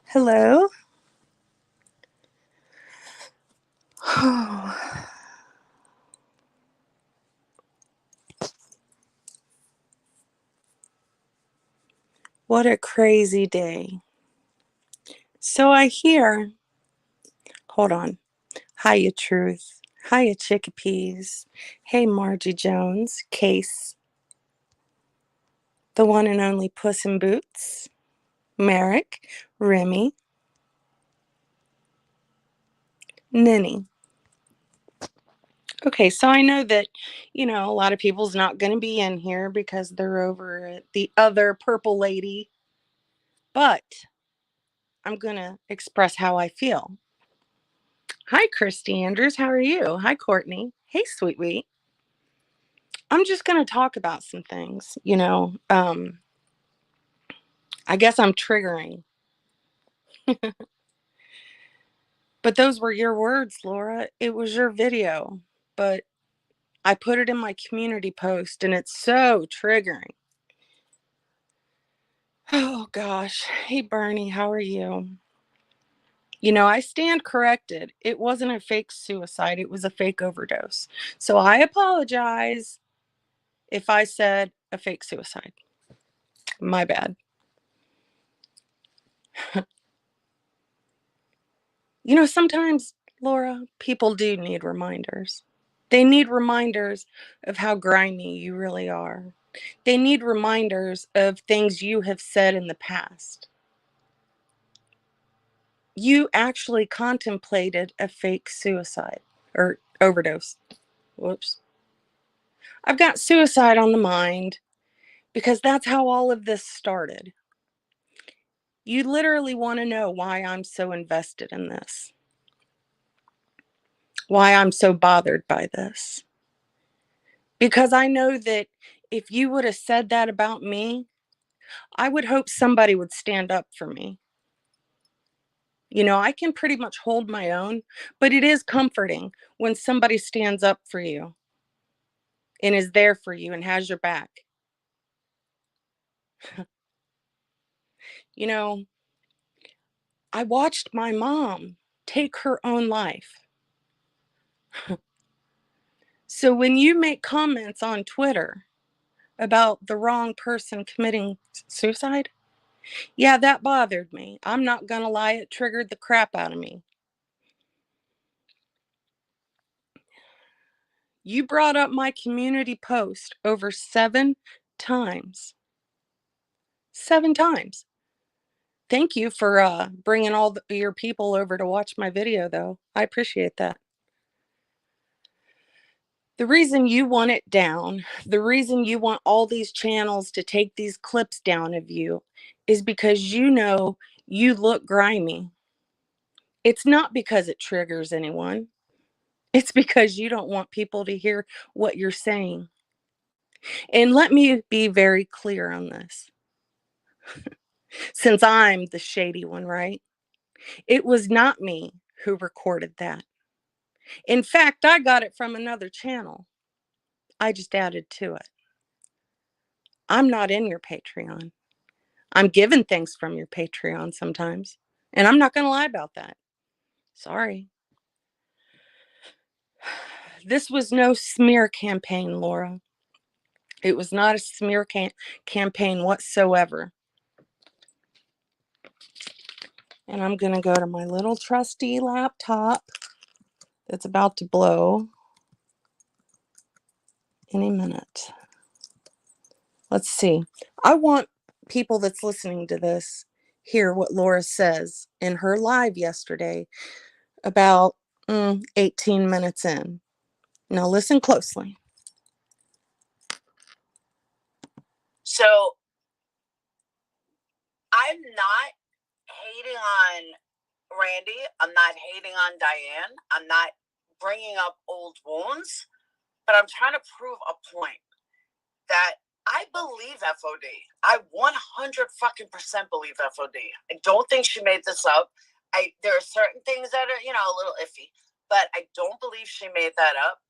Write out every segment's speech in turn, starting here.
Hello. What a crazy day. So I hear, hold on. Hiya, Truth. Hiya, Chickpeas. Hey, Margie Jones. Case. The one and only Puss in Boots. Merrick. Remy. Ninny. Okay, so I know that, a lot of people's not going to be in here because they're over at the other purple lady. But I'm going to express how I feel. Hi, Christy Andrews. How are you? Hi, Courtney. Hey, Sweet Wheat. I'm just going to talk about some things, I guess I'm triggering. But those were your words, Laura. It was your video. But I put it in my community post and it's so triggering. Oh, gosh. Hey, Bernie. How are you? I stand corrected. It wasn't a fake suicide. It was a fake overdose. So I apologize if I said a fake suicide. My bad. Sometimes, Laura, people do need reminders. They need reminders of how grimy you really are. They need reminders of things you have said in the past. You actually contemplated a fake suicide or overdose. Whoops. I've got suicide on the mind because that's how all of this started. You literally want to know why I'm so invested in this, why I'm so bothered by this. Because I know that if you would have said that about me, I would hope somebody would stand up for me. I can pretty much hold my own, but it is comforting when somebody stands up for you and is there for you and has your back. I watched my mom take her own life. So when you make comments on Twitter about the wrong person committing suicide, yeah, that bothered me. I'm not gonna lie, it triggered the crap out of me. You brought up my community post over 7 times. 7 times. Thank you for bringing all your people over to watch my video, though. I appreciate that. The reason you want it down, the reason you want all these channels to take these clips down of you is because you look grimy. It's not because it triggers anyone. It's because you don't want people to hear what you're saying. And let me be very clear on this. Since I'm the shady one, right? It was not me who recorded that. In fact, I got it from another channel. I just added to it. I'm not in your Patreon. I'm given things from your Patreon sometimes. And I'm not going to lie about that. Sorry. This was no smear campaign, Laura. It was not a smear campaign whatsoever. And I'm going to go to my little trusty laptop that's about to blow any minute. Let's see. I want people that's listening to this hear what Laura says in her live yesterday about 18 minutes in. Now listen closely. So I'm not hating on Randy. I'm not hating on Diane. I'm not bringing up old wounds, but I'm trying to prove a point that I believe FOD. I 100% believe FOD. I don't think she made this up. There are certain things that are, a little iffy, but I don't believe she made that up.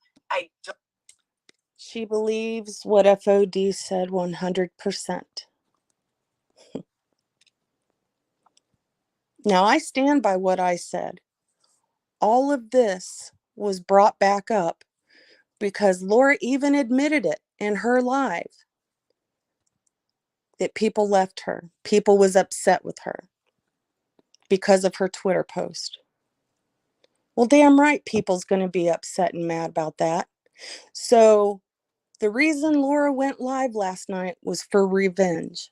She believes what FOD said 100%. Now, I stand by what I said. All of this was brought back up because Laura even admitted it in her live, that people left her. People was upset with her because of her Twitter post. Well, damn right, people's going to be upset and mad about that. So the reason Laura went live last night was for revenge.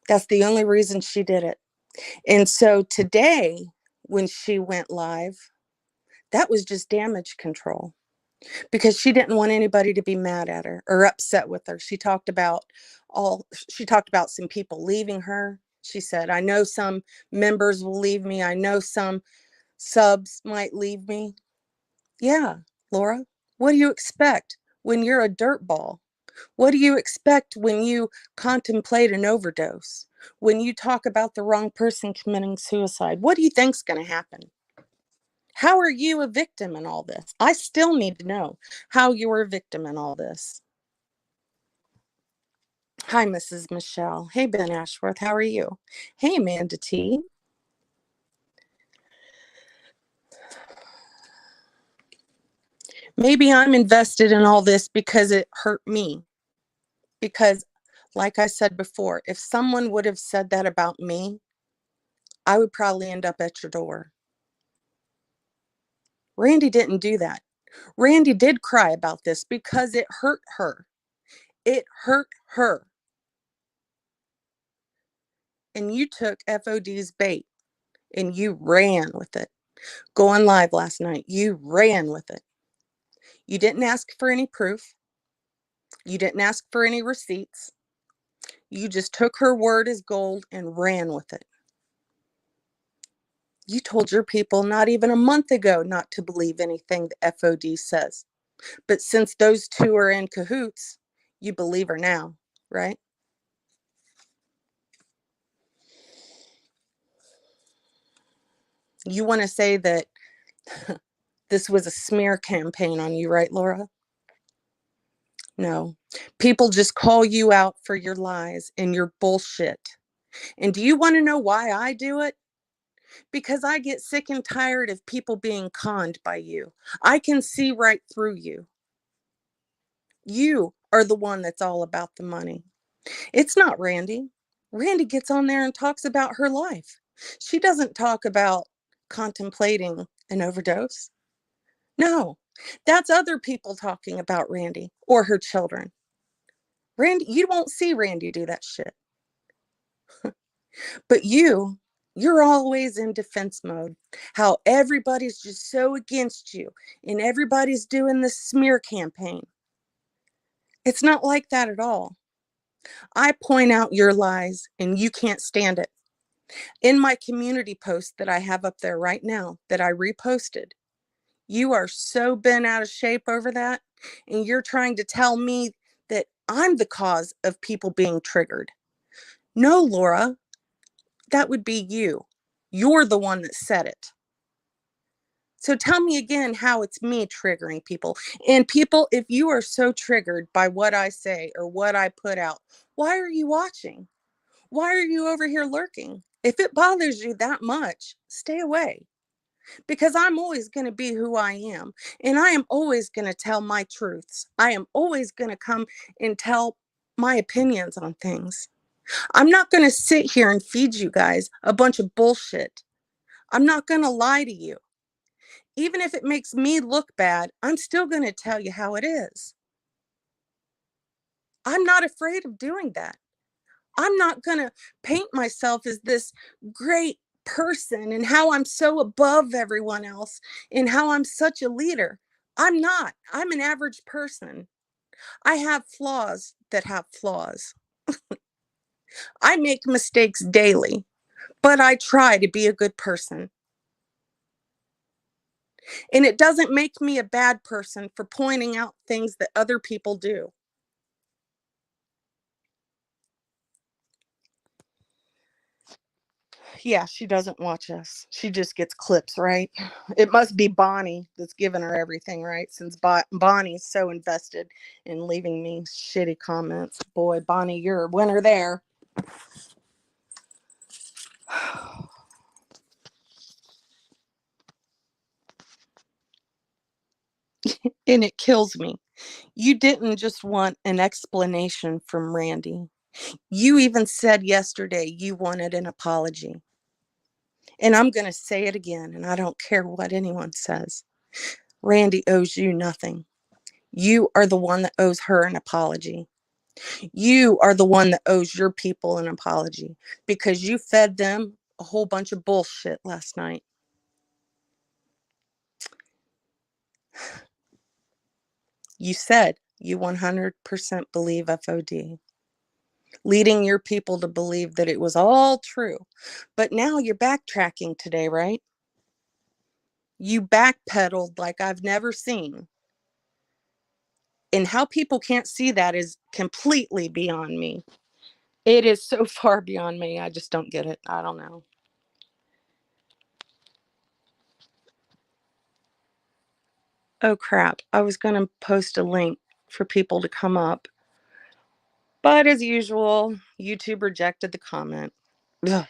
That's the only reason she did it. And so today, when she went live, that was just damage control, because she didn't want anybody to be mad at her or upset with her. She talked about some people leaving her. She said, I know some members will leave me. I know some subs might leave me. Yeah, Laura, what do you expect when you're a dirtball? What do you expect when you contemplate an overdose? When you talk about the wrong person committing suicide? What do you think's going to happen? How are you a victim in all this? I still need to know how you're a victim in all this. Hi, Mrs. Michelle. Hey, Ben Ashworth. How are you? Hey, Amanda T. Maybe I'm invested in all this because it hurt me. Because, like I said before, if someone would have said that about me, I would probably end up at your door. Randy didn't do that. Randy did cry about this because it hurt her. It hurt her. And you took FOD's bait and you ran with it. Going live last night, you ran with it. You didn't ask for any proof. You didn't ask for any receipts. You just took her word as gold and ran with it. You told your people not even a month ago not to believe anything the FOD says. But since those two are in cahoots, you believe her now, right? You want to say that this was a smear campaign on you, right, Laura? No. People just call you out for your lies and your bullshit. And do you want to know why I do it? Because I get sick and tired of people being conned by you. I can see right through you. You are the one that's all about the money. It's not Randy. Randy gets on there and talks about her life. She doesn't talk about contemplating an overdose. No, that's other people talking about Randy or her children. Randy, you won't see Randy do that shit. But you're always in defense mode. How everybody's just so against you and everybody's doing this smear campaign. It's not like that at all. I point out your lies and you can't stand it. In my community post that I have up there right now that I reposted, you are so bent out of shape over that, and you're trying to tell me that I'm the cause of people being triggered. No, Laura, that would be you. You're the one that said it. So tell me again how it's me triggering people. And people, if you are so triggered by what I say or what I put out, why are you watching? Why are you over here lurking? If it bothers you that much, stay away. Because I'm always going to be who I am. And I am always going to tell my truths. I am always going to come and tell my opinions on things. I'm not going to sit here and feed you guys a bunch of bullshit. I'm not going to lie to you. Even if it makes me look bad, I'm still going to tell you how it is. I'm not afraid of doing that. I'm not going to paint myself as this great person and how I'm so above everyone else and how I'm such a leader. I'm not. I'm an average person. I have flaws that have flaws. I make mistakes daily, but I try to be a good person. And it doesn't make me a bad person for pointing out things that other people do. Yeah, she doesn't watch us. She just gets clips, right? It must be Bonnie that's giving her everything, right? Since Bonnie's so invested in leaving me shitty comments. Boy, Bonnie, you're a winner there. And it kills me. You didn't just want an explanation from Randy. You even said yesterday you wanted an apology. And I'm going to say it again, and I don't care what anyone says. Randy owes you nothing. You are the one that owes her an apology. You are the one that owes your people an apology because you fed them a whole bunch of bullshit last night. You said you 100% believe FOD, leading your people to believe that it was all true. But now you're backtracking today, right? You backpedaled like I've never seen. And how people can't see that is completely beyond me. It is so far beyond me. I just don't get it. I don't know. Oh, crap. I was going to post a link for people to come up. But as usual, YouTube rejected the comment. Ugh.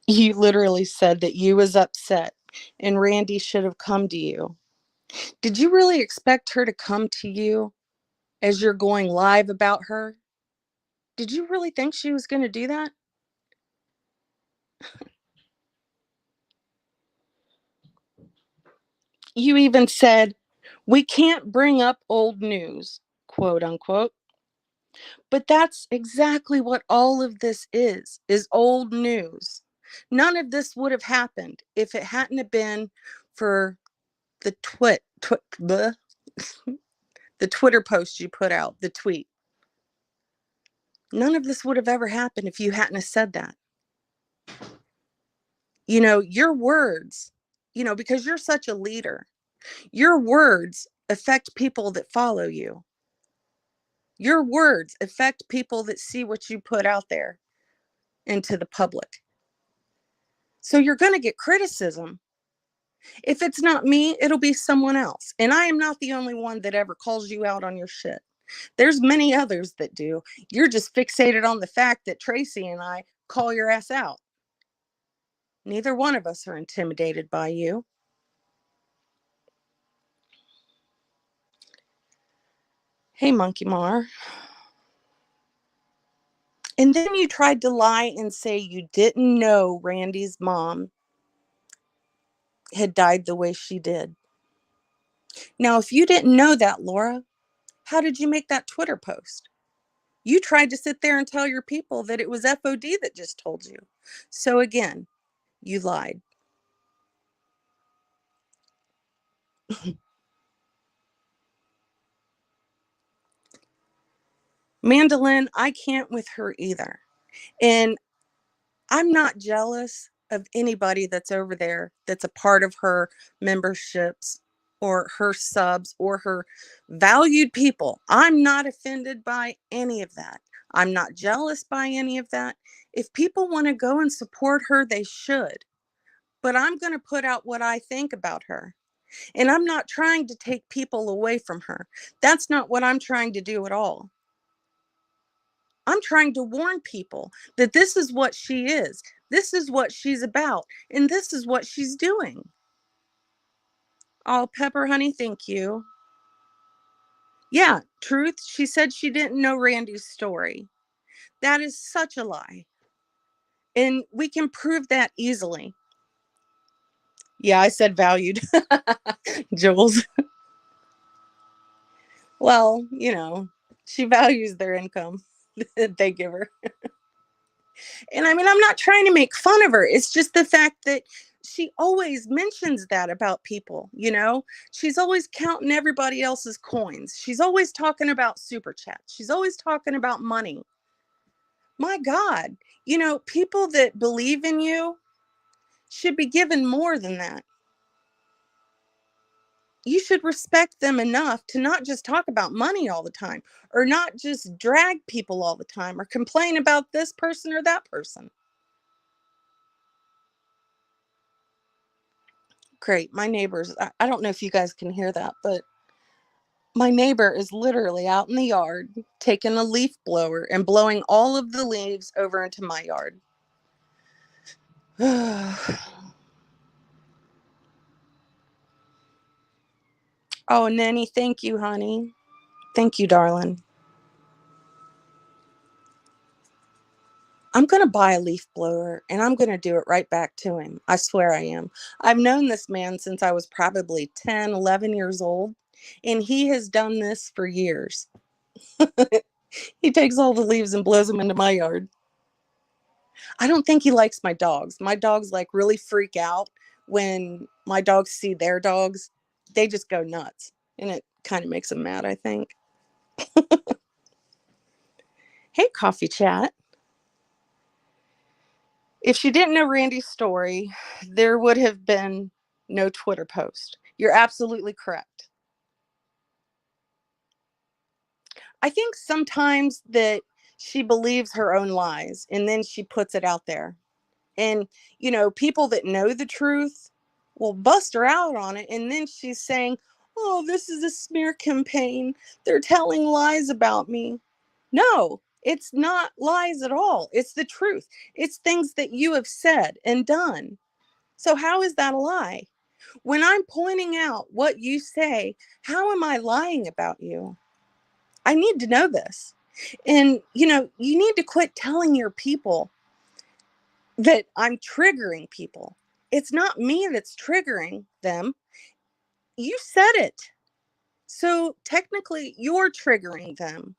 You literally said that you was upset and Randy should have come to you. Did you really expect her to come to you as you're going live about her? Did you really think she was going to do that? You even said, we can't bring up old news, quote unquote. But that's exactly what all of this is old news. None of this would have happened if it hadn't have been for the the Twitter post you put out, the tweet. None of this would have ever happened if you hadn't have said that. You know, your words, because you're such a leader, your words affect people that follow you. Your words affect people that see what you put out there into the public. So you're going to get criticism. If it's not me, it'll be someone else. And I am not the only one that ever calls you out on your shit. There's many others that do. You're just fixated on the fact that Tracy and I call your ass out. Neither one of us are intimidated by you. Hey, Monkey Mar. And then you tried to lie and say you didn't know Randy's mom had died the way she did. Now, if you didn't know that, Laura, how did you make that Twitter post? You tried to sit there and tell your people that it was FOD that just told you. So again, you lied. Mandolin, I can't with her either. And I'm not jealous of anybody that's over there that's a part of her memberships or her subs or her valued people. I'm not offended by any of that. I'm not jealous by any of that. If people want to go and support her, they should. But I'm going to put out what I think about her. And I'm not trying to take people away from her. That's not what I'm trying to do at all. I'm trying to warn people that this is what she is. This is what she's about. And this is what she's doing. Oh, Pepper Honey, thank you. Yeah, truth. She said she didn't know Randy's story. That is such a lie. And we can prove that easily. Yeah, I said valued. Jules. Well, she values their income that they give her. And I mean, I'm not trying to make fun of her. It's just the fact that she always mentions that about people, She's always counting everybody else's coins. She's always talking about super chats. She's always talking about money. My God, people that believe in you should be given more than that. You should respect them enough to not just talk about money all the time or not just drag people all the time or complain about this person or that person. Great. My neighbors, I don't know if you guys can hear that, but My neighbor is literally out in the yard taking a leaf blower and blowing all of the leaves over into my yard. Oh, Nanny, thank you, honey. Thank you, darling. I'm going to buy a leaf blower and I'm going to do it right back to him. I swear I am. I've known this man since I was probably 10, 11 years old, and he has done this for years. He takes all the leaves and blows them into my yard. I don't think he likes my dogs. My dogs like really freak out when my dogs see their dogs. They just go nuts, and it kind of makes them mad, I think. Hey, Coffee Chat. If she didn't know Randy's story, there would have been no Twitter post. You're absolutely correct. I think sometimes that she believes her own lies and then she puts it out there. And, people that know the truth will bust her out on it. And then she's saying, oh, this is a smear campaign. They're telling lies about me. No, it's not lies at all. It's the truth. It's things that you have said and done. So how is that a lie? When I'm pointing out what you say, how am I lying about you? I need to know this. And, you need to quit telling your people that I'm triggering people. It's not me that's triggering them. You said it. So technically, you're triggering them.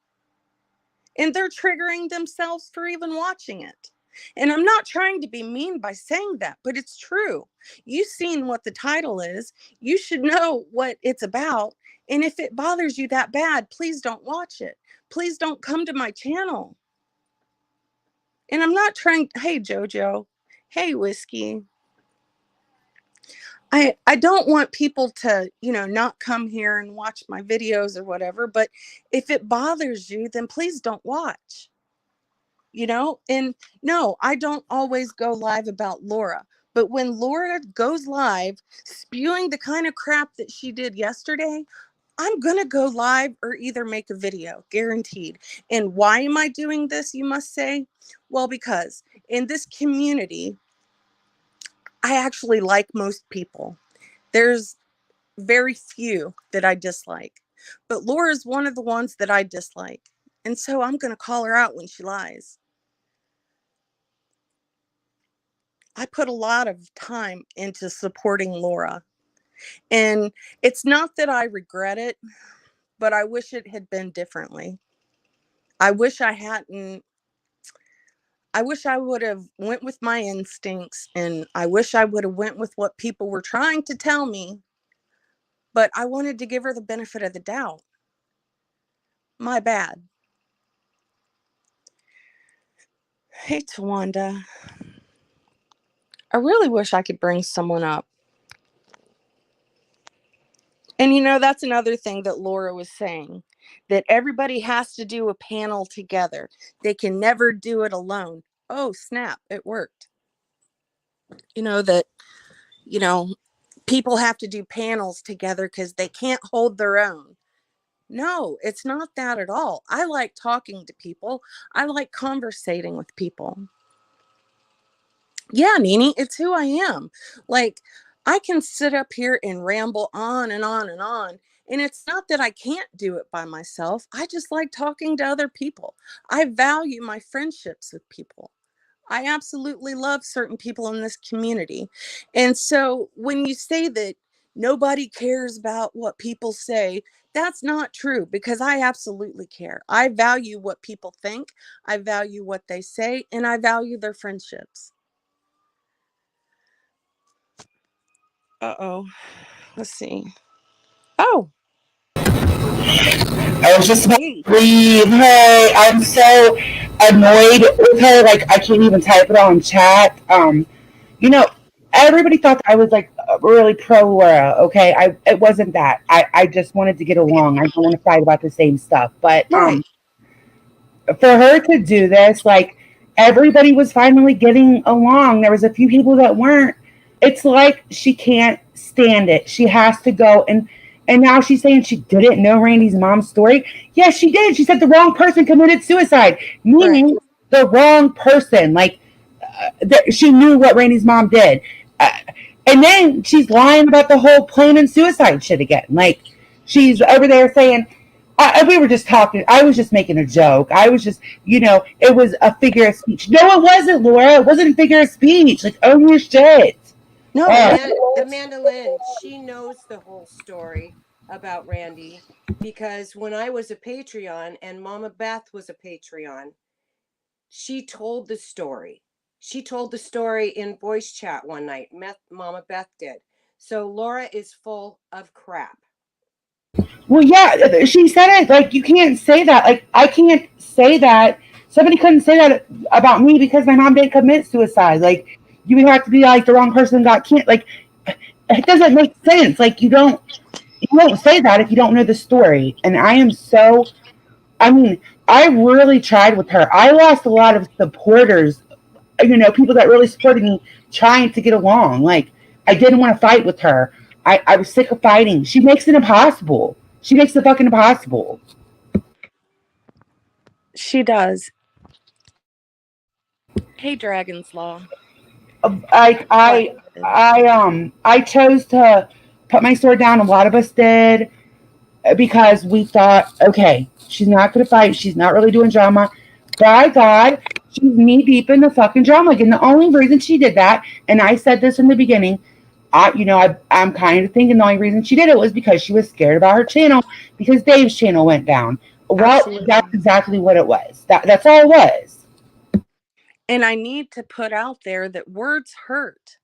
And they're triggering themselves for even watching it. And I'm not trying to be mean by saying that, but it's true. You've seen what the title is. You should know what it's about. And if it bothers you that bad, please don't watch it. Please don't come to my channel. And I'm not trying, hey, Jojo, hey, Whiskey. I don't want people to, not come here and watch my videos or whatever, but if it bothers you, then please don't watch. And no, I don't always go live about Laura, but when Laura goes live spewing the kind of crap that she did yesterday, I'm going to go live or either make a video, guaranteed. And why am I doing this, you must say? Well, because in this community, I actually like most people. There's very few that I dislike, but Laura's one of the ones that I dislike. And so I'm going to call her out when she lies. I put a lot of time into supporting Laura. And it's not that I regret it, but I wish it had been differently. I wish I hadn't. I wish I would have went with my instincts, and I wish I would have went with what people were trying to tell me, but I wanted to give her the benefit of the doubt. My bad. Hey, Tawanda. I really wish I could bring someone up. And that's another thing that Laura was saying, that everybody has to do a panel together. They can never do it alone. Oh, snap, it worked. That, people have to do panels together because they can't hold their own. No, it's not that at all. I like talking to people. I like conversating with people. Yeah, Nini, it's who I am. Like, I can sit up here and ramble on and on and on. And it's not that I can't do it by myself. I just like talking to other people. I value my friendships with people. I absolutely love certain people in this community. And so when you say that nobody cares about what people say, that's not true, because I absolutely care. I value what people think. I value what they say, and I value their friendships. Uh-oh. Let's see. Oh. I was just about to leave. Hey, I'm so annoyed with her. Like, I can't even type it on chat. You know, everybody thought that I was like really pro Laura. Okay, it wasn't that. I just wanted to get along. I don't want to fight about the same stuff. But Right. for her to do this, like, everybody was finally getting along. There was a few people that weren't. It's like she can't stand it. She has to go and And now she's saying she didn't know Randy's mom's story. Yes, she did. She said the wrong person committed suicide, meaning the wrong person. Like, she knew what Randy's mom did. Uh, and then she's lying about the whole planning suicide shit again. Like, she's over there saying, we were just talking. I was just making a joke. I was just, it was a figure of speech. No, it wasn't, Laura. It wasn't a figure of speech. Like, own your shit. No, Amanda Lynn, she knows the whole story about Randy because when I was a Patreon and Mama Beth was a Patreon, she told the story. She told the story in voice chat one night. Mama Beth did. So Laura is full of crap. Well, yeah, she said it. Like, you can't say that. Like, I can't say that. Somebody couldn't say that about me because my mom didn't commit suicide. Like, you would have to be like the wrong person got can't. Like, it doesn't make sense. Like, you don't say that if you don't know the story. And I am so. I mean, I really tried with her. I lost a lot of supporters. People that really supported me trying to get along. Like, I didn't want to fight with her. I was sick of fighting. She makes it impossible. She makes it fucking impossible. she does. Hey, Dragon's Law. I chose to put my sword down. A lot of us did because we thought, okay, she's not going to fight. She's not really doing drama. By God, she's knee deep in the fucking drama again. The only reason she did that, and I said this in the beginning, I'm kind of thinking the only reason she did it was because she was scared about her channel because Dave's channel went down. Well, Absolutely. That's exactly what it was. That's all it was. And I need to put out there that words hurt.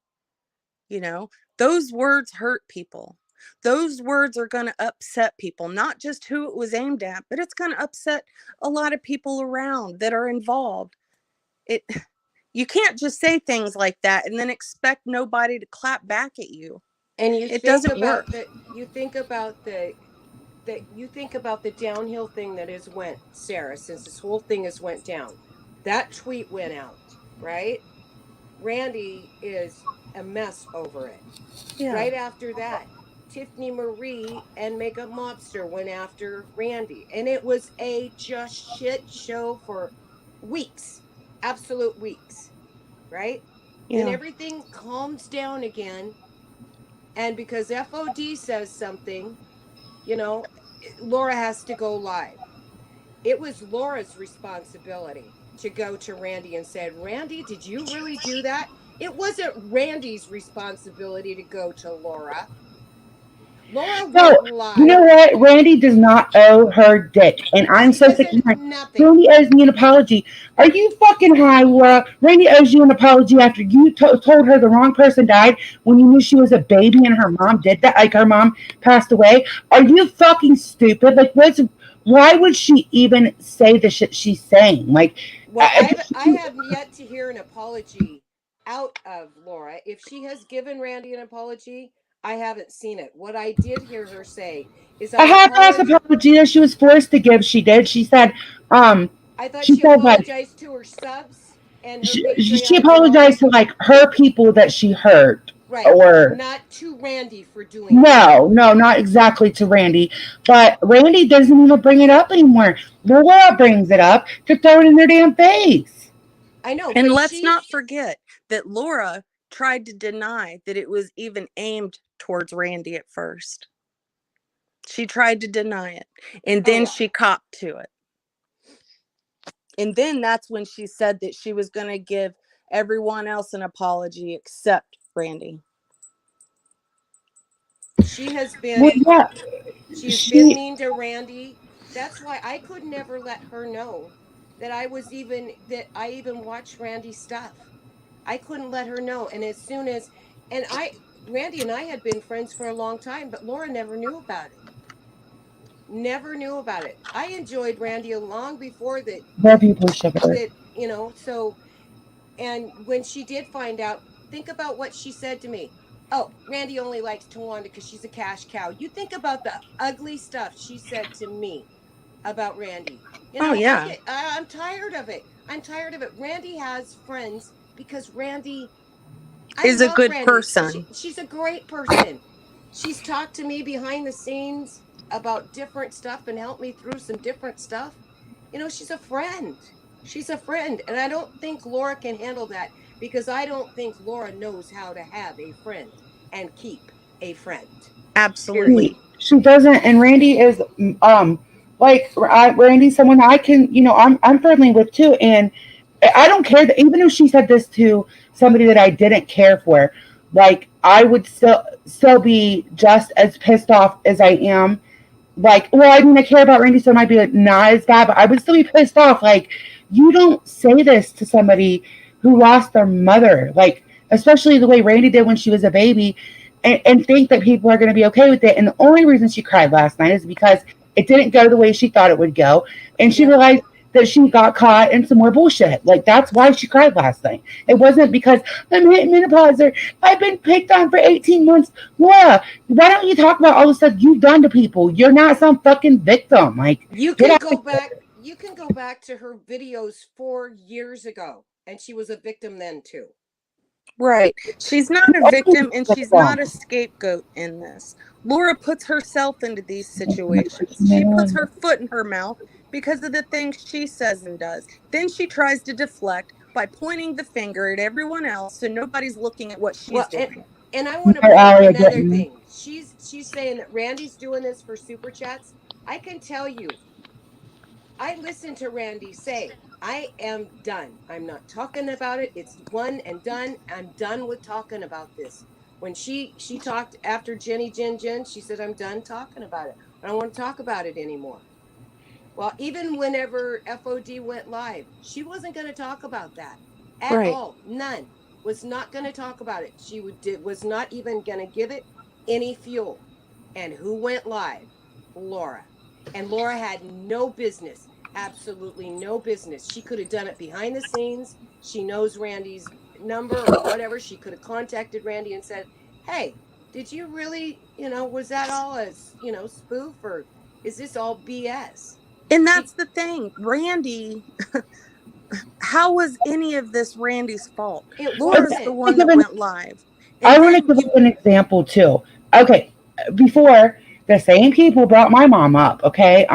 Those words hurt people. Those words are going to upset people, not just who it was aimed at, but it's going to upset a lot of people around that are involved. You can't just say things like that and then expect nobody to clap back at you. And it doesn't work. You think about the downhill thing that has went, Sarah, since this whole thing has went down. That tweet went out, right? Randy is a mess over it. Yeah. Right after that, Tiffany Marie and Makeup Mobster went after Randy. And it was a just shit show for weeks. Absolute weeks. Right? Yeah. Then everything calms down again. And because FOD says something, Laura has to go live. It was Laura's responsibility to go to Randy and said, Randy, did you really do that? It wasn't Randy's responsibility to go to Laura. Laura went live. You know what? Randy does not owe her dick. And I'm so sick of hearing, Randy owes me an apology. Are you fucking high, Laura? Randy owes you an apology after you told her the wrong person died when you knew she was a baby and her mom did that. Like, her mom passed away. Are you fucking stupid? Like, why would she even say the shit she's saying? Like, well, I have yet to hear an apology out of Laura. If she has given Randy an apology, I haven't seen it. What I did hear her say is a half-ass apology that she was forced to give. She did. She said, I thought she apologized to her subs and her she apologized to like her people that she hurt. Right. Or not to Randy for doing No, not exactly to Randy. But Randy doesn't even bring it up anymore. Laura brings it up to throw it in their damn face. I know. And let's not forget that Laura tried to deny that it was even aimed towards Randy at first. She tried to deny it. And then she copped to it. And then that's when she said that she was going to give everyone else an apology except Randy. She has been she's been mean to Randy. That's why I could never let her know that I even watched Randy's stuff. I couldn't let her know. And as soon as Randy and I had been friends for a long time, but Laura never knew about it. Never knew about it. I enjoyed Randy long before that. So, and when she did find out, think about what she said to me. Oh, Randy only likes Tawanda because she's a cash cow. You think about the ugly stuff she said to me about Randy. I'm tired of it. Randy has friends because Randy is a good person. She's a great person. She's talked to me behind the scenes about different stuff and helped me through some different stuff. She's a friend. She's a friend. And I don't think Laura can handle that, because I don't think Laura knows how to have a friend and keep a friend. Absolutely. She doesn't. And Randy is, Randy's someone I can, I'm friendly with too. And I don't care that, even if she said this to somebody that I didn't care for, like, I would still be just as pissed off as I am. Like, well, I mean, I care about Randy, so it might be like not as bad, but I would still be pissed off. Like, you don't say this to somebody who lost their mother, like, especially the way Randy did when she was a baby, and think that people are going to be okay with it. And the only reason she cried last night is because it didn't go the way she thought it would go, and she realized that she got caught in some more bullshit. Like, that's why she cried last night. It wasn't because I'm hitting menopause or I've been picked on for 18 months. Laura, why don't you talk about all the stuff you've done to people? You're not some fucking victim. Like, you can go back. You can go back to her videos 4 years ago, and she was a victim then too. Right. She's not a victim, and she's not a scapegoat in this. Laura puts herself into these situations. She puts her foot in her mouth because of the things she says and does. Then she tries to deflect by pointing the finger at everyone else, so nobody's looking at what she's doing. And I want to bring up another thing. She's saying that Randy's doing this for super chats. I can tell you, I listened to Randy say, I am done. I'm not talking about it. It's one and done. I'm done with talking about this. When she talked after Jenny Jen, she said, I'm done talking about it. I don't want to talk about it anymore. Well, even whenever FOD went live, she wasn't going to talk about that at all. None. Was not going to talk about it. She was not even going to give it any fuel. And who went live? Laura. And Laura had no business. Absolutely no business. She could have done it behind the scenes. She knows Randy's number or whatever. She could have contacted Randy and said, hey, did you really, was that all a, spoof, or is this all BS? And that's the thing. Randy, how was any of this Randy's fault? Laura's the one that went live. And I want to give you an example too. Okay, before, the same people brought my mom up, okay?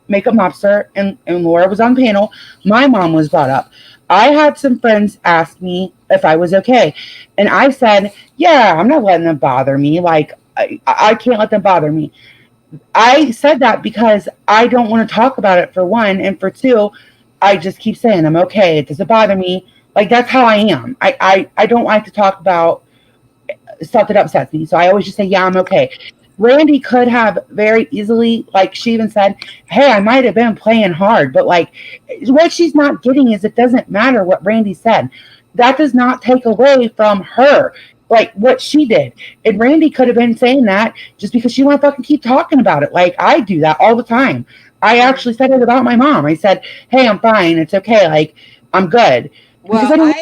Makeup Mobster and Laura was on panel. My mom was brought up. I had some friends ask me if I was okay. And I said, yeah, I'm not letting them bother me. Like, I can't let them bother me. I said that because I don't want to talk about it, for one. And for two, I just keep saying I'm okay. It doesn't bother me. Like, that's how I am. I don't like to talk about stuff that upsets me. So I always just say, yeah, I'm okay. Randy could have very easily, like she even said, hey, I might have been playing hard, but like, what she's not getting is it doesn't matter what Randy said. That does not take away from her, like what she did. And Randy could have been saying that just because she want to fucking keep talking about it. Like, I do that all the time. I actually said it about my mom. I said, hey, I'm fine. It's okay. Like, I'm good. Well, I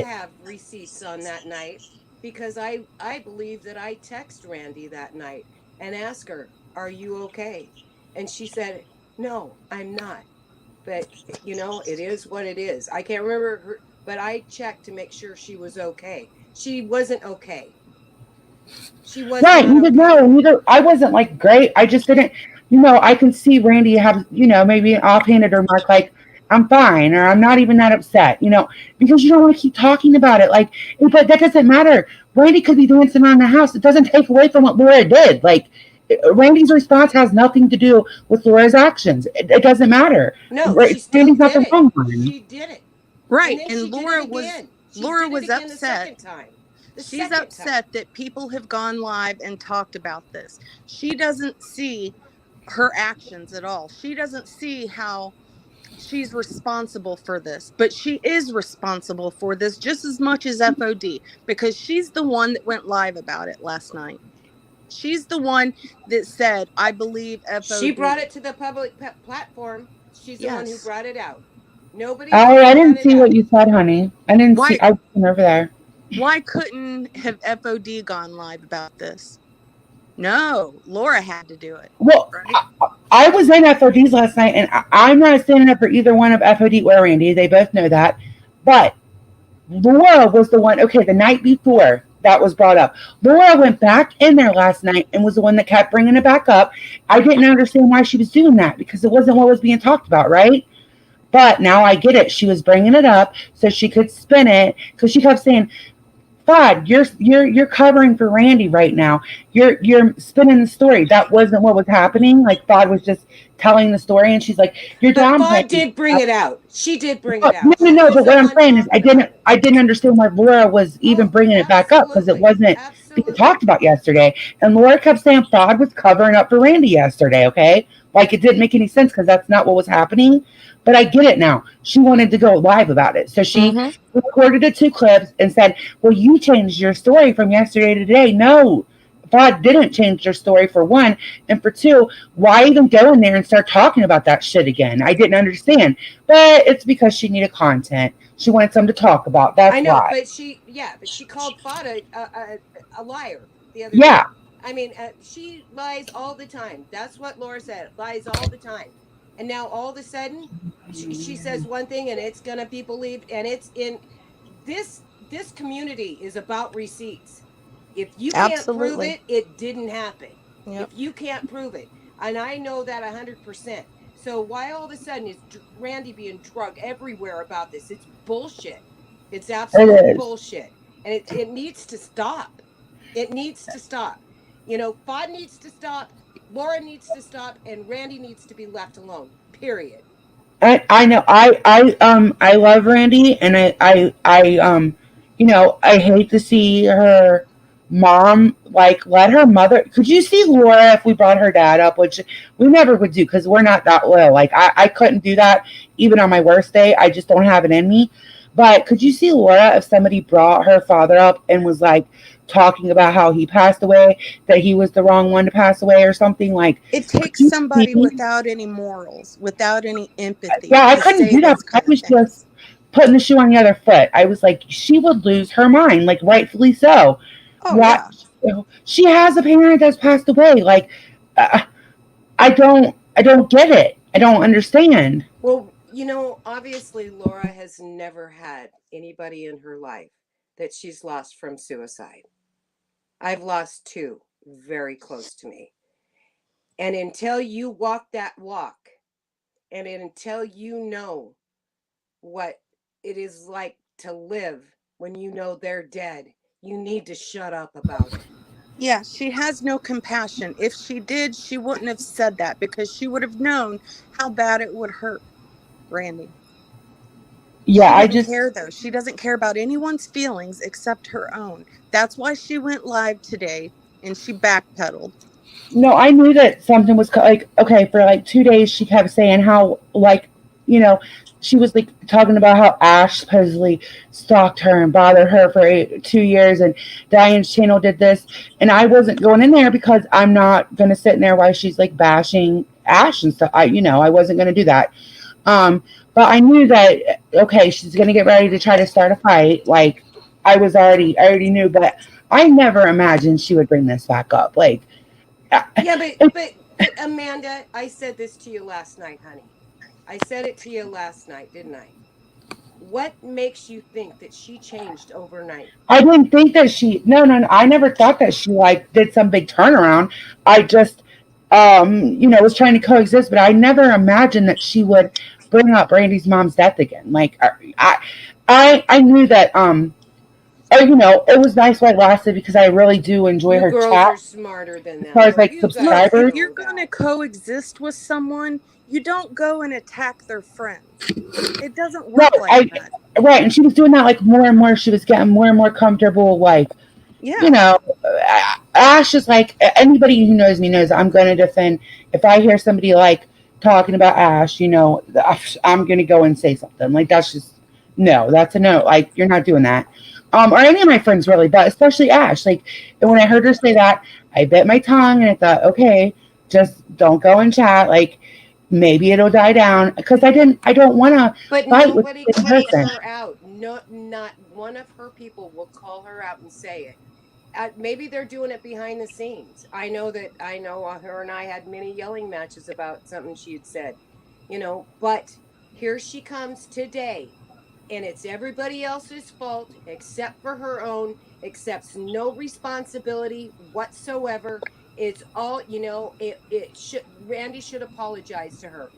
have receipts on that night. Because I believe that I text Randy that night and asked her, are you okay? And she said, no, I'm not. But, it is what it is. I can't remember her, but I checked to make sure she was okay. She wasn't okay. She wasn't right. Okay. Neither. I wasn't like great. I just didn't, I can see Randy have, maybe an offhanded remark like, I'm fine, or I'm not even that upset, because you don't want to keep talking about it. Like, but that doesn't matter. Randy could be dancing around the house. It doesn't take away from what Laura did. Like, Randy's response has nothing to do with Laura's actions. It doesn't matter. No, Randy's not the wrong one. She did it. Right. And Laura was upset. She's upset that people have gone live and talked about this. She doesn't see her actions at all. She doesn't see how she's responsible for this, but she is responsible for this just as much as FOD, because she's the one that went live about it last night. She's the one that said, I believe FOD. She brought it to the public platform. She's the one who brought it out. Nobody. Oh, I didn't see what you said, honey. I didn't see. I wasn't over there. Why couldn't have FOD gone live about this? No, Laura had to do it. Well, right? I was in FOD's last night, and I'm not standing up for either one of FOD or Randy. They both know that. But Laura was the one, okay, the night before, that was brought up. Laura went back in there last night and was the one that kept bringing it back up. I didn't understand why she was doing that because it wasn't what was being talked about, right? But now I get it. She was bringing it up so she could spin it because she kept saying, God, you're covering for Randy right now. You're spinning the story. That wasn't what was happening. Like God was just telling the story, and she's like, "You're But downplaying." Bod did bring it out. She did bring it No, out. no, She no. was But the what I'm one saying is, talking about it. I didn't understand why Laura was even Oh, bringing it back up because it absolutely. wasn't being Absolutely. talked about yesterday. And Laura kept saying Fraud was covering up for Randy yesterday. Okay, like it didn't make any sense because that's not what was happening. But I get it now. She wanted to go live about it, so she Mm-hmm. recorded the 2 clips and said, "Well, you changed your story from yesterday to today." No. Fraud didn't change your story for one, and for two, why even go in there and start talking about that shit again? I didn't understand. But it's because she needed content. She wanted something to talk about. That's I know, why. but she called Fada a liar the other Yeah. day. I mean, she lies all the time. That's what Laura said. Lies all the time. And now all of a sudden, she says one thing and it's gonna be believed. And it's in this community is about receipts. If you can't prove Absolutely. it, it didn't happen. Yep. If you can't prove it, and I know that 100%. So why all of a sudden is Randy being drugged everywhere about this? It's bullshit. It's absolute It is. bullshit. And it needs to stop. It needs to stop. Fod needs to stop, Laura needs to stop, and Randy needs to be left alone. Period. I know I love Randy and I hate to see her mom like let her mother. Could you see Laura if we brought her dad up, which we never would do because we're not that low. Like I couldn't do that even on my worst day. I just don't have it in me. But could you see Laura if somebody brought her father up and was like talking about how he passed away, that he was the wrong one to pass away or something like? It Could takes you somebody see? without any morals, without any empathy Yeah, I to couldn't say do that. those I kind of was just things. putting the shoe on the other foot. I was like, she would lose her mind, like rightfully so. Oh Why? yeah. She has a parent that's passed away. Like, uh, I don't get it. I don't understand. Well, obviously, Laura has never had anybody in her life that she's lost from suicide. I've lost two very close to me. And until you walk that walk, and until you know what it is like to live when you know they're dead, you need to shut up about it. Yeah, she has no compassion. If she did, she wouldn't have said that because she would have known how bad it would hurt Randy. Yeah, She I didn't just care though. She doesn't care about anyone's feelings except her own. That's why she went live today and she backpedaled. no, I knew that something was like okay for like 2 days. She kept saying how like you know she was like talking about how Ash supposedly stalked her and bothered her for 2 years, and Diane's channel did this, and I wasn't going in there because I'm not gonna sit in there while she's like bashing Ash and stuff. I wasn't gonna do that. Um, but I knew that okay, she's gonna get ready to try to start a fight. Like I already knew, but I never imagined she would bring this back up. Like Yeah, but Amanda, I said this to you last night, honey. I said it to you last night, didn't I? What makes you think that she changed overnight? I didn't think that she. No, no, no. I never thought that she like did some big turnaround. I just, was trying to coexist, but I never imagined that she would bring up Brandy's mom's death again. Like, I knew that. It was nice while it lasted because I really do enjoy You her girls chat are smarter than as far that. as like You Look, guys if subscribers. you're know going to that. coexist with someone, you don't go and attack their friends. It doesn't Right, work like that. right, and she was doing that like more and more. She was getting more and more comfortable, like you Yeah. know, Ash is like anybody who knows me knows I'm going to defend. If I hear somebody like talking about Ash, I'm going to go and say something. Like that's just no, that's a no. Like you're not doing that. Or any of my friends really, but especially Ash. Like, and when I heard her say that, I bit my tongue and I thought, okay, just don't go and chat. Like maybe it'll die down because I don't want to But fight with nobody this calls person. her out. No, not one of her people will call her out and say it. Maybe they're doing it behind the scenes. I know her and I had many yelling matches about something she had said, but here she comes today and it's everybody else's fault except for her own, accepts no responsibility whatsoever. It's all, it should, Randy should apologize to her.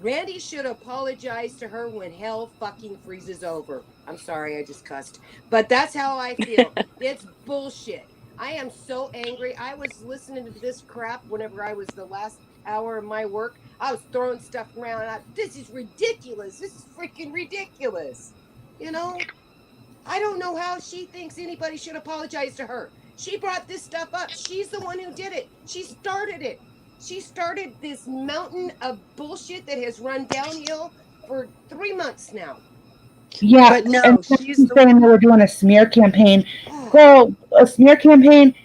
Randy should apologize to her when hell fucking freezes over. I'm sorry, I just cussed. But that's how I feel. It's bullshit. I am so angry. I was listening to this crap whenever I was the last hour of my work. I was throwing stuff around. This is ridiculous. This is freaking ridiculous. You know, I don't know how she thinks anybody should apologize to her. She brought this stuff up. She's the one who did it. She started it. She started this mountain of bullshit that has run downhill for 3 months now. Yeah, But no, and she's she's saying that we're doing a smear campaign. Girl, a smear campaign,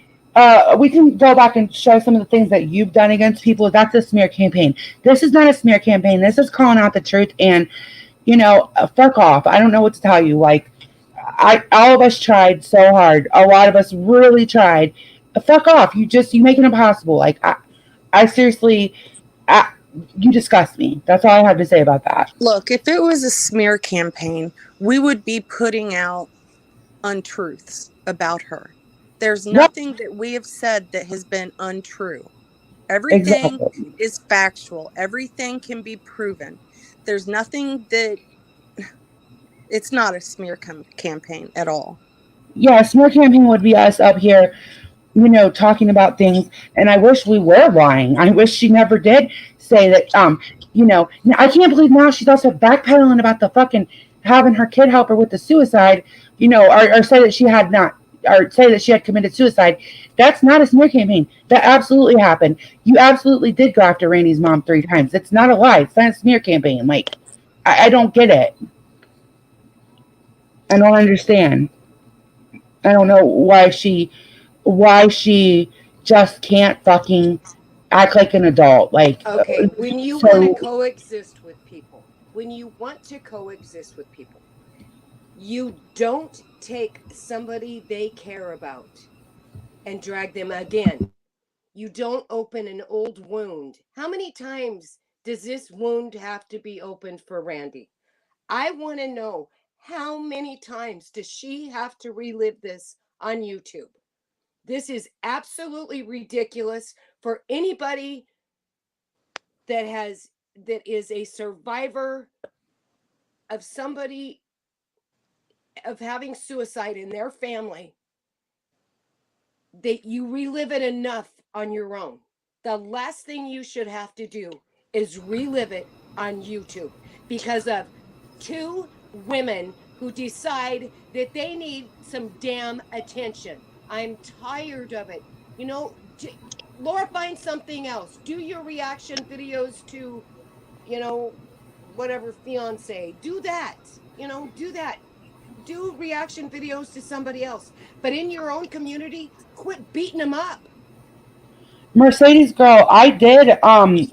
we can go back and show some of the things that you've done against people. That's a smear campaign. This is not a smear campaign. This is calling out the truth and, fuck off. I don't know what to tell you. Like, all of us tried so hard. A lot of us really tried. Fuck off. You make it impossible. Like, I seriously, you disgust me. That's all I have to say about that. Look, if it was a smear campaign, we would be putting out untruths about her. There's nothing that we have said that has been untrue. Everything is factual. Everything can be proven. There's nothing that... It's not a smear campaign at all. Yeah, a smear campaign would be us up here, talking about things. And I wish we were lying. I wish she never did say that. I can't believe now she's also backpedaling about the fucking having her kid help her with the suicide. Or say that she had not, or say that she had committed suicide. That's not a smear campaign. That absolutely happened. You absolutely did go after Randy's mom 3 times. It's not a lie. It's not a smear campaign. Like, I don't get it. I don't understand. I don't know why she just can't fucking act like an adult. Like, okay, when you want to coexist with people, you don't take somebody they care about and drag them again. You don't open an old wound. How many times does this wound have to be opened for Randy? I want to know, how many times does she have to relive this on YouTube? This is absolutely ridiculous for anybody that is a survivor of somebody of having suicide in their family. That you relive it enough on your own. The last thing you should have to do is relive it on YouTube because of 2 women who decide that they need some damn attention. I'm tired of it. Laura, find something else. Do your reaction videos to, whatever fiance. Do that. Do that. Do reaction videos to somebody else. But in your own community, quit beating them up. Mercedes girl, I did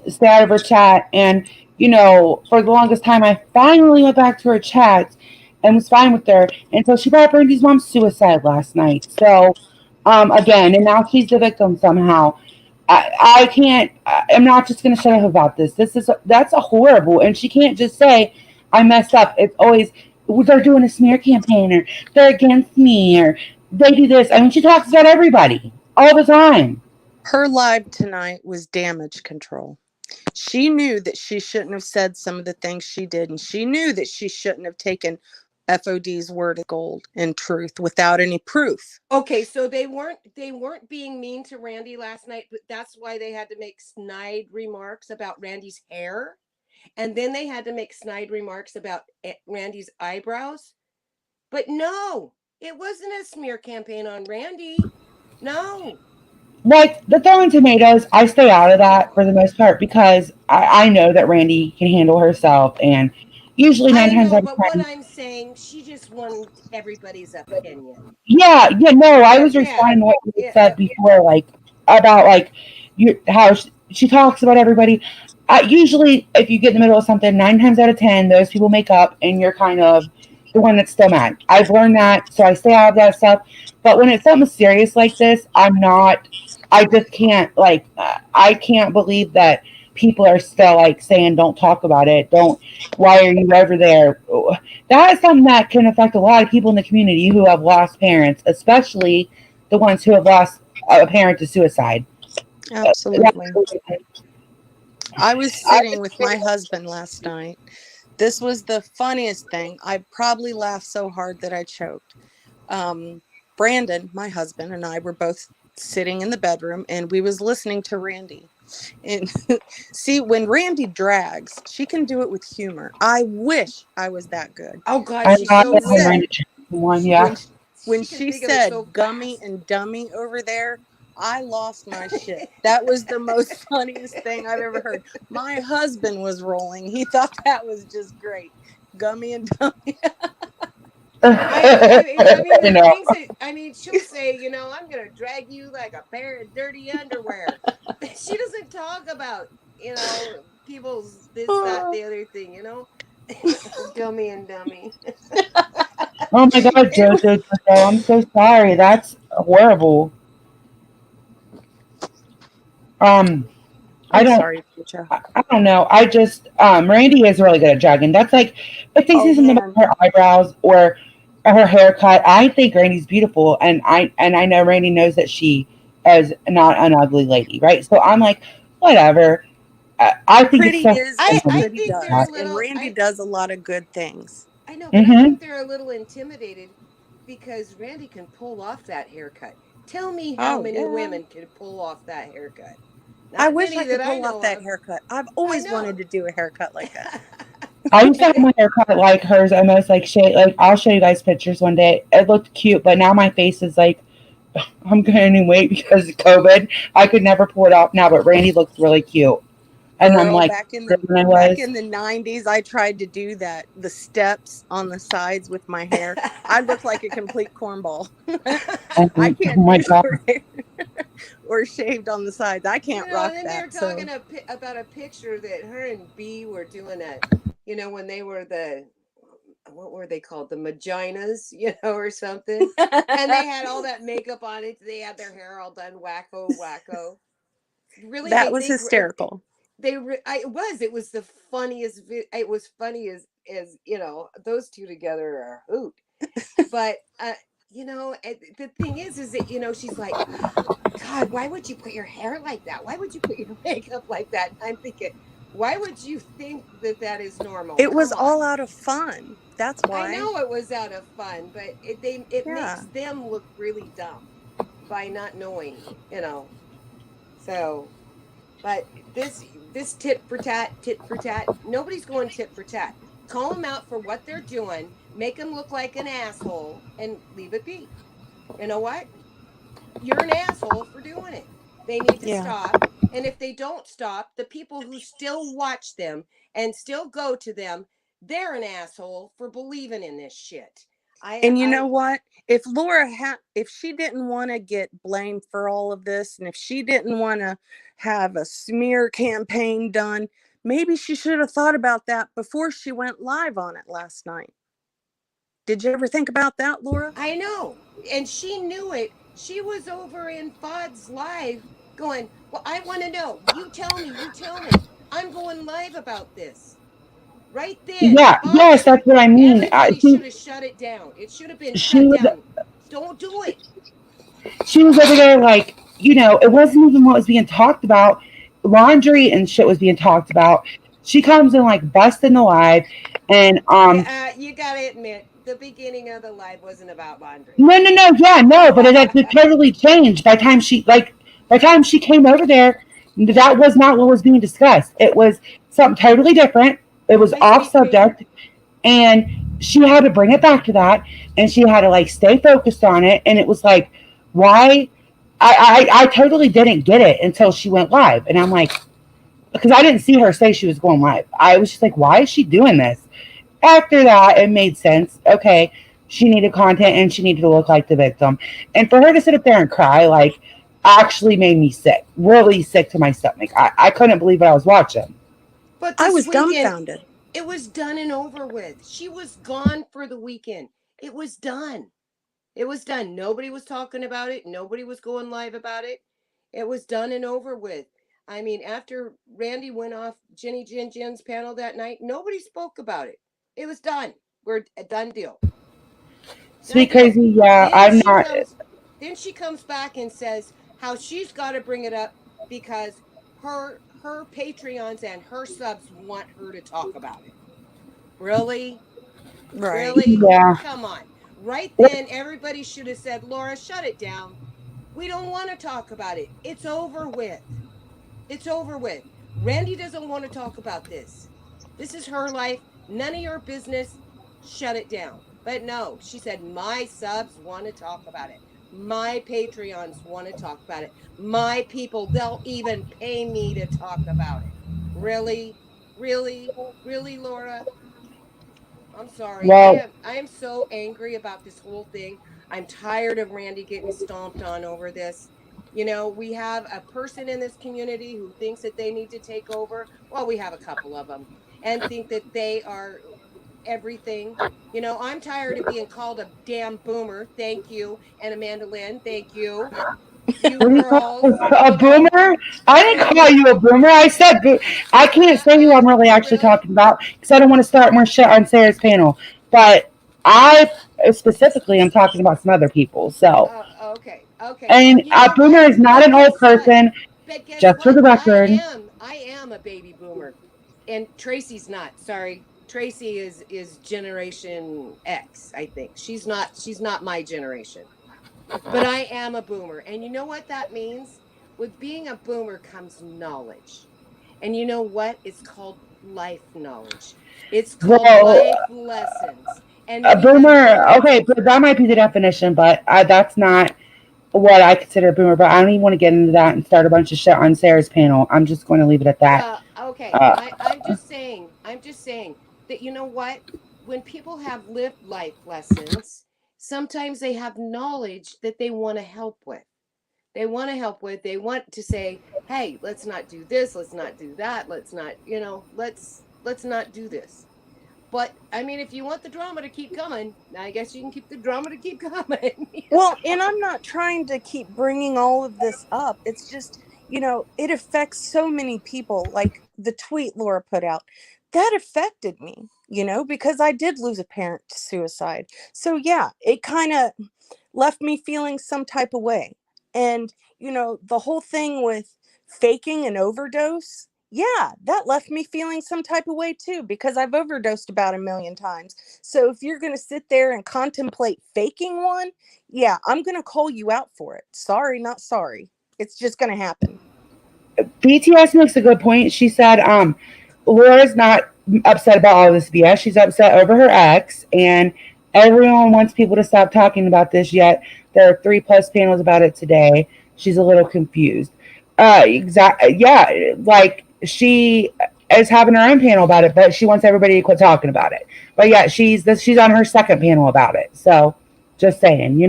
stay out of her chat, and for the longest time I finally went back to her chat and was fine with her. And so she brought up Randy's mom's suicide last night. So again, and now she's the victim somehow. I can't. I'm not just going to shut up about this. That's a horrible. And she can't just say I messed up. It's always they're doing a smear campaign, or they're against me, or they do this. I mean, she talks about everybody all the time. Her live tonight was damage control. She knew that she shouldn't have said some of the things she did, and she knew that she shouldn't have taken FOD's word of gold and truth without any proof. Okay, so they weren't being mean to Randy last night, but that's why they had to make snide remarks about Randy's hair, and then they had to make snide remarks about Randy's eyebrows. But no, it wasn't a smear campaign on Randy. No. Like the throwing tomatoes, I stay out of that for the most part because I know that Randy can handle herself, and usually 9 times out of 10. But what I'm saying, she just wanted everybody's opinion. Yeah, no, I was responding to what you said before, like about like how she talks about everybody. Usually, if you get in the middle of something, 9 times out of 10, those people make up, and you're kind of the one that's still mad. I've learned that, so I stay out of that stuff. But when it's something serious like this, I'm not. I just can't. Like, I can't believe that people are still like saying, don't talk about it. Don't, why are you over there? That is something that can affect a lot of people in the community who have lost parents, especially the ones who have lost a parent to suicide. Absolutely. I was sitting with my husband last night. This was the funniest thing. I probably laughed so hard that I choked. Brandon, my husband, and I were both sitting in the bedroom, and we was listening to Randy. And see, when Randy drags, she can do it with humor. I wish I was that good. Oh God, I she's got so that when witty. one, When yeah. when She can she think of it so said gummy fast. and dummy over there, I lost my shit. That was the most funniest thing I've ever heard. My husband was rolling. He thought that was just great. Gummy and dummy. I mean, You the know, things that, I mean, she'll say, you know, I'm gonna drag you like a pair of dirty underwear. She doesn't talk about, you know, people's this, that, the other thing, you know. Gummy and dummy. oh my God, It was, Jojo, Jojo, I'm so sorry. That's horrible. Um, I I'm don't, sorry, Petra. I don't know. I just, Randy is really good at dragging. That's like, if they Oh say something about man. her eyebrows or her haircut, I think Randy's beautiful, and I know Randy knows that she is not an ugly lady, right? So I'm like, whatever. I think it's Pretty so is funny as I pretty think they're a does. And little, Randy does a lot of good things. I know, but I Mm-hmm. think they're a little intimidated because Randy can pull off that haircut. Tell me how Oh many yeah. women can pull off that haircut. I Not wish I many that could I pull off know that of. haircut. I've I always wanted know. to do a haircut like that. I used to have my haircut like hers, almost like shade. Like I'll show you guys pictures one day. It looked cute, but now my face is like I'm gaining weight because of COVID. I could never pull it off now, but Randy looks really cute, and I'm Girl, like back in the than I back was. in the 90s, I tried to do that, the steps on the sides with my hair. I look like a complete cornball. Oh I oh can't my do God. short hair or shaved on the sides. I You can't know, rock and then they were that. talking So about a picture that her and B were doing at, you know, when they were the, what were they called? The Maginas, you know, or something. And they had all that makeup on it. They had their hair all done wacko, wacko. Really, that was hysterical. it was the funniest, it was funny as, you know, those two together are a hoot. But, you know, the thing is that, you know, she's like, God, why would you put your hair like that? Why would you put your makeup like that? And I'm thinking, why would you think that that is normal? It was Come on. all out of fun. That's I why. know it was out of fun, but it makes Yeah. them look really dumb by not knowing, you know. So, but this tit for tat, nobody's going tit for tat. Call them out for what they're doing, make them look like an asshole, and leave it be. You know what? You're an asshole for doing it. They need to Yeah. stop. And if they don't stop, the people who still watch them and still go to them, they're an asshole for believing in this shit. And you know what? If if she didn't want to get blamed for all of this, and if she didn't want to have a smear campaign done, maybe she should have thought about that before she went live on it last night. Did you ever think about that, Laura? I know. And she knew it. She was over in Fod's live going, well, I want to know. You tell me. You tell me. I'm going live about this. Right then, Yeah, Fod yes, that's should, what I mean. everybody should have shut it down. It should have been She shut was down. Don't do it. she was over there like, it wasn't even what was being talked about. Laundry and shit was being talked about. She comes and like busting the live, and Yeah, you gotta admit, the beginning of the live wasn't about laundry. no, yeah, no, but it totally changed by the time she came over there. That was not what was being discussed. It was something totally different. It was I off speak for you. subject, and she had to bring it back to that, and she had to like stay focused on it. And it was like, why? I totally didn't get it until she went live, and I'm like, because I didn't see her say she was going live. I was just like, why is she doing this? After that, it made sense. Okay, she needed content and she needed to look like the victim. And for her to sit up there and cry, like, actually made me sick, really sick to my stomach. I couldn't believe what I was watching. But I this was weekend, dumbfounded. it was done and over with. She was gone for the weekend. It was done. It was done. Nobody was talking about it. Nobody was going live about it. It was done and over with. I mean, after Randy went off Ginny Jin's panel that night, nobody spoke about it. It was done. We're a done deal. Sweet Done deal. crazy, yeah, Then I'm she not. comes. Then she comes back and says how she's got to bring it up because her Patreons and her subs want her to talk about it. Really? Right. Really? Yeah. Come on. Right What? then, everybody should have said, Laura, shut it down. We don't want to talk about it. It's over with. It's over with. Randy doesn't want to talk about this. This is her life. None of your business. Shut it down. But no, she said, my subs want to talk about it. My Patreons want to talk about it. My people, they'll even pay me to talk about it. Really? Really? Really, Laura? I'm sorry. Well, I am so angry about this whole thing. I'm tired of Randy getting stomped on over this. You know, we have a person in this community who thinks that they need to take over. Well, we have a couple of them and think that they are everything. You know, I'm tired of being called a damn boomer. Thank you. And Amanda Lynn, thank you. You what do you call girls, a you know, boomer? I didn't call boomer. you a boomer. I said I can't say who I'm really actually Really? talking about because I don't want to start more shit on Sarah's panel. But I specifically am talking about some other people. So, Okay. Okay. Well, and you a know boomer what? is not But an old guess what? person, But guess just for what? the record. I am a baby boomer. And Tracy's not. Sorry. Tracy is generation X, I think. She's not my generation. But I am a boomer. And you know what that means? With being a boomer comes knowledge. And you know what? It's called life knowledge. It's called Well, life lessons. And a we have boomer, learned. okay, but that might be the definition, but that's not what I consider a boomer. But I don't even want to get into that and start a bunch of shit on Sarah's panel. I'm just going to leave it at that. Well, okay. Uh, I'm just saying that you know what? When people have lived life lessons, sometimes they have knowledge that they want to help with. They want to help with. They want to say, "Hey, let's not do this, let's not do that, let's not, let's not do this." But I mean, if you want the drama to keep coming, I guess you can keep the drama to keep coming. Well, and I'm not trying to keep bringing all of this up. It's just, it affects so many people. Like the tweet Laura put out, that affected me, because I did lose a parent to suicide. So, yeah, it kind of left me feeling some type of way. And, the whole thing with faking an overdose, yeah, that left me feeling some type of way too, because I've overdosed about 1 million times. So if you're going to sit there and contemplate faking one, yeah, I'm going to call you out for it. Sorry, not sorry. It's just going to happen. BTS makes a good point. She said, Laura's not upset about all this BS. She's upset over her ex, and everyone wants people to stop talking about this. Yet there are 3+ panels about it today. She's a little confused. Exactly. Yeah, like she is having her own panel about it, but she wants everybody to quit talking about it. But yeah, she's on her second panel about it. So just saying, You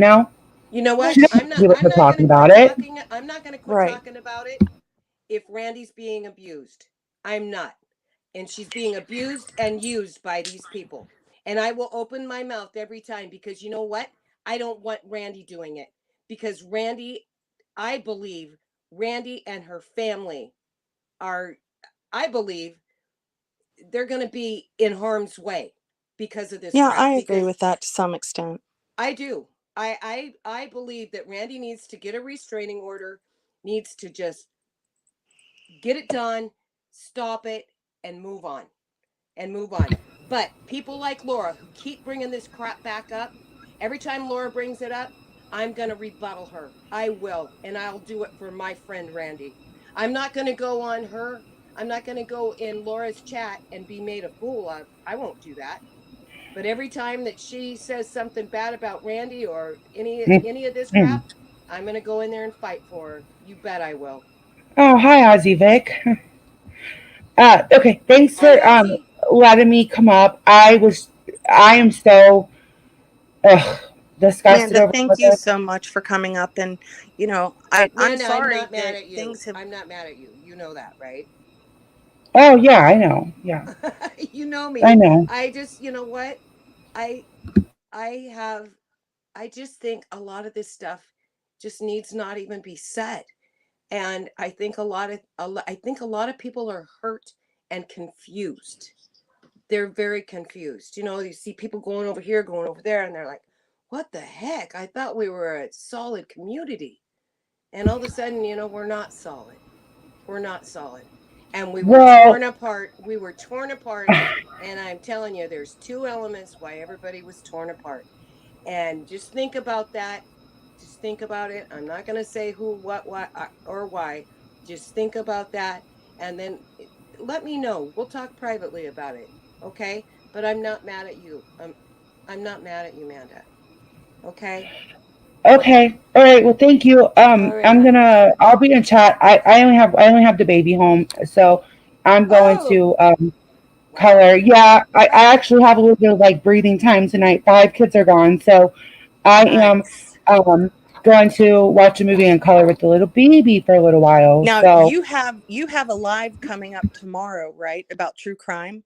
know Well, what? she doesn't I'm want not people to I'm quit not going talking to quit about it. talking. I'm not going to quit right. talking about it if Randy's being abused. I'm not. And she's being abused and used by these people. And I will open my mouth every time because you know what? I don't want Randy doing it. Because I believe Randy and her family are, I believe they're going to be in harm's way because of this Yeah, I crap. agree Because with that to some extent. I do. I believe that Randy needs to get a restraining order, needs to just get it done, stop it, and move on. And move on. But people like Laura who keep bringing this crap back up, every time Laura brings it up, I'm going to rebuttal her. I will. And I'll do it for my friend Randy. I'm not going to go on her. I'm not going to go in Laura's chat and be made a fool of. I won't do that. But every time that she says something bad about Randy or any of this crap, I'm going to go in there and fight for her. You bet I will. Oh, hi, Ozzy Vic. Okay, thanks Hi, for Ozzy. letting me come up. I am so ugh, disgusted Amanda, over thank what you this. so much for coming up. And, I'm Amanda, I'm sorry not mad that at you. things have. I'm not mad at you. You know that, right? Oh yeah, I know. Yeah, You know I me. know. I just, you know what? I I have I just think a lot of this stuff just needs not even be said. And I think a lot of people are hurt and confused. They're very confused. You know, you see people going over here, going over there, and they're like, what the heck? I thought we were a solid community. And all of a sudden, you know, we're not solid. We're not solid. And we were Well, torn apart. We were torn apart. And I'm telling you, there's two elements why everybody was torn apart. And just think about that. Just think about it. I'm not going to say who, what, or why. Just think about that. And then let me know. We'll talk privately about it. Okay? But I'm not mad at you. I'm not mad at you, Amanda. Okay? okay. All right. Well, thank you. All right, hon. I'll be in chat. I only have the baby home, so I'm going Oh, to wow. color. Yeah, I Wow. actually have a little bit of like breathing time tonight. 5 kids are gone, so I am Nice. um going to watch a movie and color with the little baby for a little while. Now So you have a live coming up tomorrow, right? About true crime.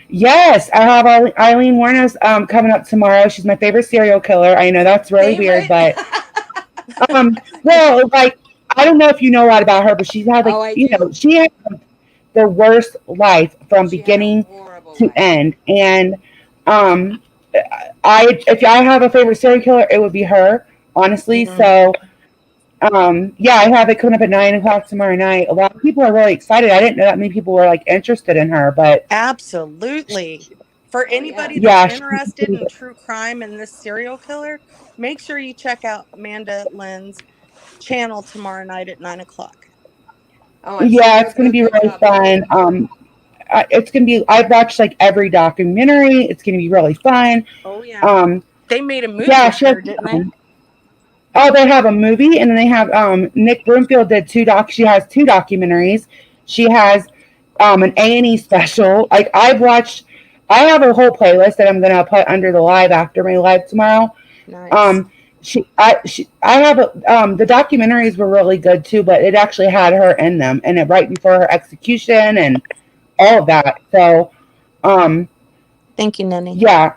yes, I have Eileen Warnes coming up tomorrow. She's my favorite serial killer. I know that's really weird, Favorite? but well, like I don't know if you know a lot about her, but she's had Oh, like I do. she had the worst life from She had a beginning horrible to life. end, and um, if I have a favorite serial killer, it would be her, honestly. Mhm. So yeah, I have it coming up at 9 o'clock tomorrow night. A lot of people are really excited. I didn't know that many people were like interested in her, but Absolutely. For Oh, yeah. anybody that's yeah, interested in true crime and this serial killer, make sure you check out Amanda Lynn's channel tomorrow night at 9 o'clock. Oh, I'm sure yeah, you'll it's do gonna a be good really job with it. fun. It's gonna be. I've watched like every documentary. It's gonna be really fun. Oh yeah. Um, They made a movie yeah, with she has. her, didn't they? Oh, they have a movie, and then they have Nick Broomfield did two doc. She has two documentaries. She has an A&E special. Like I've watched. I have a whole playlist that I'm gonna put under the live after my live tomorrow. Nice. Um, I have the documentaries were really good too, but it actually had her in them, and it right before her execution and all of that. So, um, Thank you, Nenny. yeah,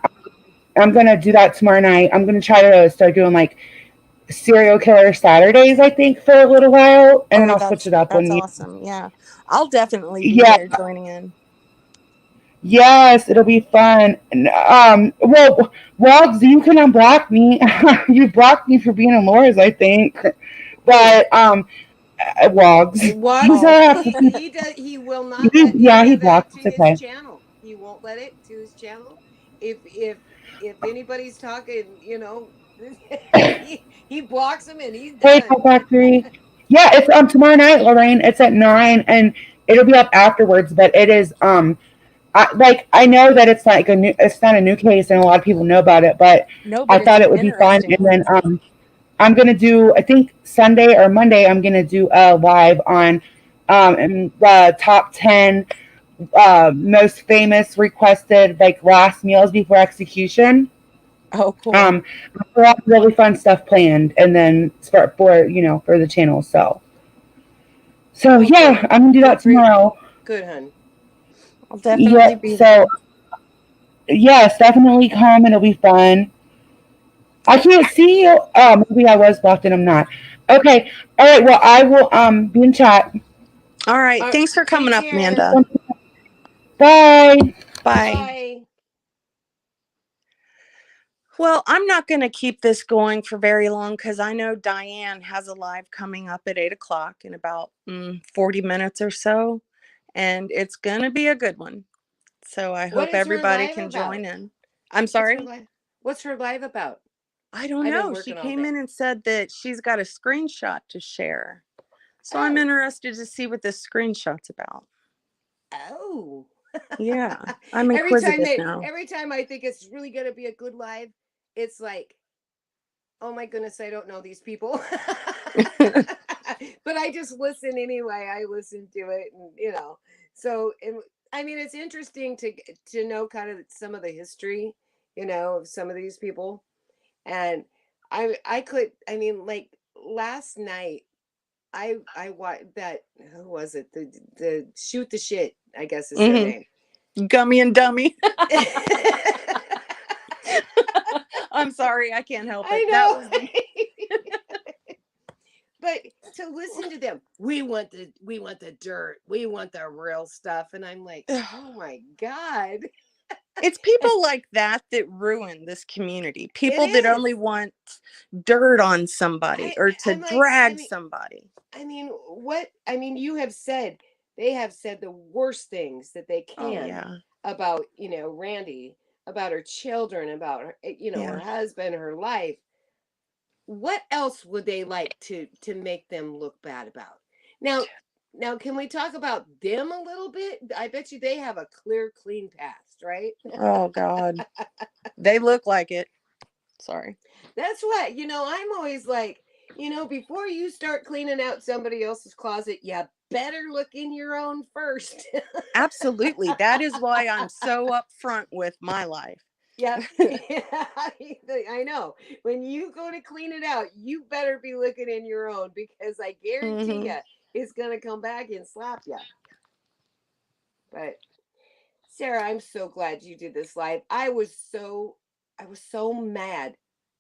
I'm gonna do that tomorrow night. I'm gonna try to start doing like serial killer Saturdays, I think, for a little while, and then Oh, I'll switch that's it up that's when you. awesome. Yeah. I'll definitely be Yeah, there joining in. yes, it'll be fun. Well, Wogs, you can unblock me. You blocked me for being in Laura's, I think, Who? but Wogs, you Wags, Oh. don't have to keep. he will not let Yeah, any he of that blocked. to It's his okay. channel. He won't let it to his channel. If anybody's talking, you know, he blocks them and he's Hey, done. Pop Factory. Yeah, it's tomorrow night, Lorraine. It's at 9, and it'll be up afterwards. But it is I know that it's like it's not a new case, and a lot of people know about it. But No, I but it's thought an it would be fun. interesting And one. then I'm gonna do, I think Sunday or Monday, I'm gonna do a live on the top 10 most famous requested like last meals before execution. Oh, cool. Um, a lot of really fun stuff planned, and then for the channel. So Well, good. yeah, I'm gonna do Good that for you. tomorrow. Good, hun. I'll Yeah, definitely be so there. yes, definitely come. It'll be fun. I can't see you. Oh, maybe I was blocked and I'm not. Okay. All right. Well, I will be in chat. All right. Thanks for coming Take up, care. Amanda. Bye. Bye. Bye. Well, I'm not going to keep this going for very long because I know Diane has a live coming up at 8 o'clock in about 40 minutes or so. And it's going to be a good one. So I What hope is her everybody live can about? join in. I'm What's her sorry. live? What's her live about? I don't I've been know. She working all came in day. and said that she's got a screenshot to share. So I'm Oh. interested to see what this screenshot's about. Oh. Yeah, I'm every time inquisitive they now. every time I think it's really gonna be a good live, it's like, oh my goodness, I don't know these people. But I just listen anyway. I listen to it, and so I mean, it's interesting to know kind of some of the history, of some of these people. And I mean, like last night, I watched that. Who was it? The shoot the shit, I guess is their name. Gummy and Dummy. I'm sorry, I can't help I it. That know. was the but to listen to them, we want the dirt, we want the real stuff, and I'm like, oh my God. It's people like that ruin this community. People It that is. only want dirt on somebody or to I'm like, drag somebody. I mean, what? I mean, they have said the worst things that they Oh can yeah. about, Randy, about her children, about her, her husband, her life. What else would they like to make them look bad about? Now, can we talk about them a little bit? I bet you they have a clear, clean past, right? Oh God. They look like it. Sorry. That's what, I'm always like, before you start cleaning out somebody else's closet, you better look in your own first. Absolutely. That is why I'm so upfront with my life. Yeah. I know. When you go to clean it out, you better be looking in your own, because I guarantee you it's going to come back and slap you. But Sarah, I'm so glad you did this live. I was so mad,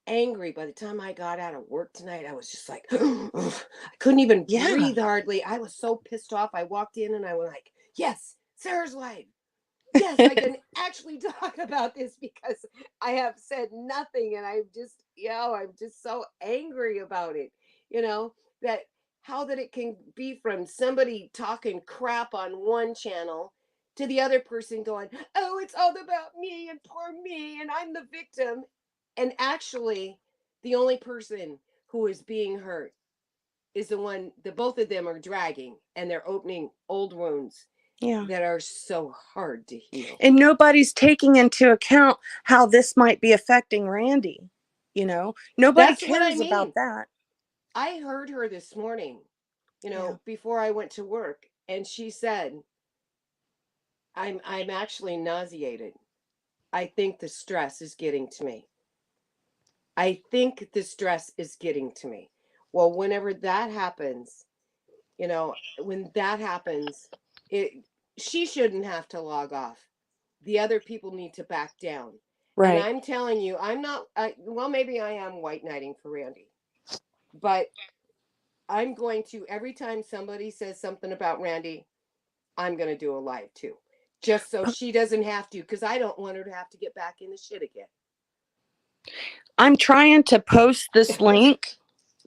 angry by the time I got out of work tonight. I was just like, I couldn't even breathe hardly. I was so pissed off. I walked in and I was like, yes, Sarah's live. Yes, I can actually talk about this, because I have said nothing, and I'm just so angry about it. That how that it can be from somebody talking crap on one channel to the other person going, oh, it's all about me and poor me and I'm the victim. And actually, the only person who is being hurt is the one that both of them are dragging, and they're opening old wounds that are so hard to heal. And nobody's taking into account how this might be affecting Randy. Nobody cares about that. I heard her this morning, before I went to work, and she said, I'm actually nauseated. I think the stress is getting to me. Well, whenever that happens, when that happens, she shouldn't have to log off. The other people need to back down. Right. And I'm telling you, I'm not, well, maybe I am white knighting for Randy, but I'm going to, every time somebody says something about Randy, I'm going to do a live too, just so she doesn't have to, because I don't want her to have to get back in the shit again. I'm trying to post this link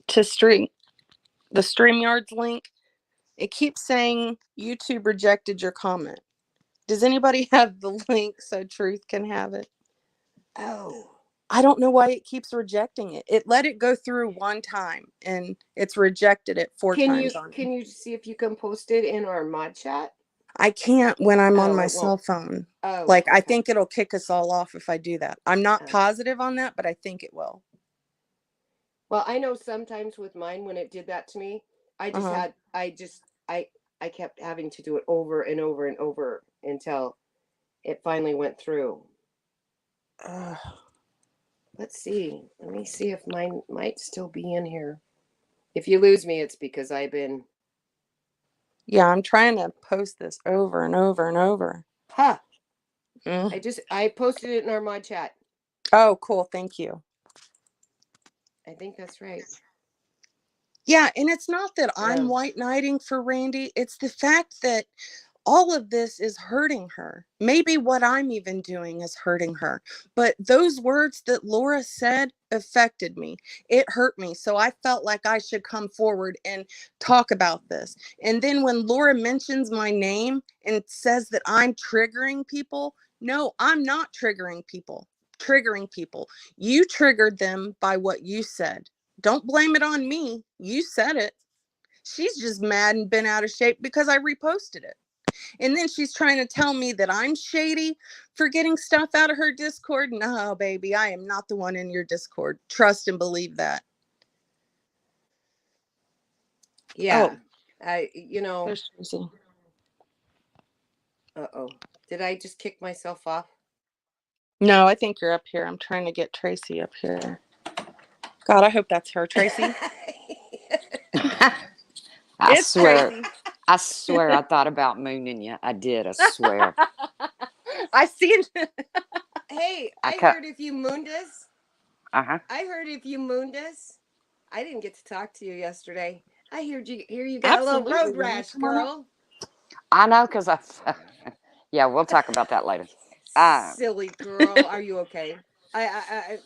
to the StreamYard's link. It keeps saying YouTube rejected your comment. Does anybody have the link so Truth can have it? Oh. I don't know why it keeps rejecting it. It let it go through one time and it's rejected it 4 times. Can you see if you can post it in our mod chat? I can't when I'm on my cell phone. Oh, like, okay. I think it'll kick us all off if I do that. I'm not positive on that, but I think it will. Well, I know sometimes with mine, when it did that to me, I kept having to do it over and over and over until it finally went through. Let's see. Let me see if mine might still be in here. If you lose me, it's because I've been... Yeah, I'm trying to post this over and over and over. Huh. I posted it in our mod chat. Oh, cool. Thank you. I think that's right. Yeah, and it's not that I'm white knighting for Randy. It's the fact that all of this is hurting her. Maybe what I'm even doing is hurting her. But those words that Laura said affected me. It hurt me. So I felt like I should come forward and talk about this. And then when Laura mentions my name and says that I'm triggering people, no, I'm not triggering people. You triggered them by what you said. Don't blame it on me. You said it. She's just mad and been out of shape because I reposted it. And then she's trying to tell me that I'm shady for getting stuff out of her Discord. No, baby, I am not the one in your Discord. Trust and believe that. Yeah. There's Tracy. Uh-oh. Did I just kick myself off? No, I think you're up here. I'm trying to get Tracy up here. God, I hope that's her, Tracy. I swear. Tracy. I swear I thought about mooning you. I did. I swear. I seen. Hey, I heard if you mooned us. Uh-huh. I heard if you mooned us, I didn't get to talk to you yesterday. I hear you got a little road Absolutely. rash, Come on up. girl. I know, because yeah, we'll talk about that later. Silly girl. Are you okay?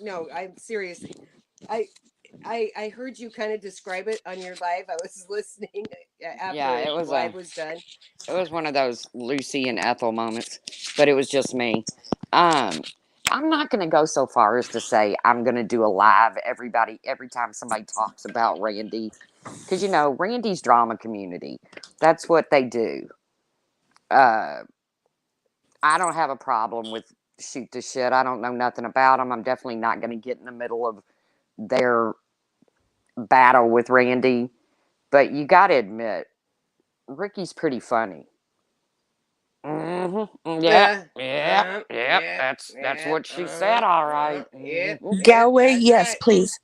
No, I'm serious. I I heard you kind of describe it on your live. I was listening after Yeah, the live was done. it was one of those Lucy and Ethel moments, but it was just me. Um, I'm not going to go so far as to say I'm going to do a live every time somebody talks about Randy, because Randy's drama community. That's what they do. Uh, I don't have a problem with shoot the shit. I don't know nothing about them. I'm definitely not going to get in the middle of their battle with Randy. But you got to admit, Ricky's pretty funny. Mm-hmm. Yep. That's what she said. All right. Galway, That's yes, right. please.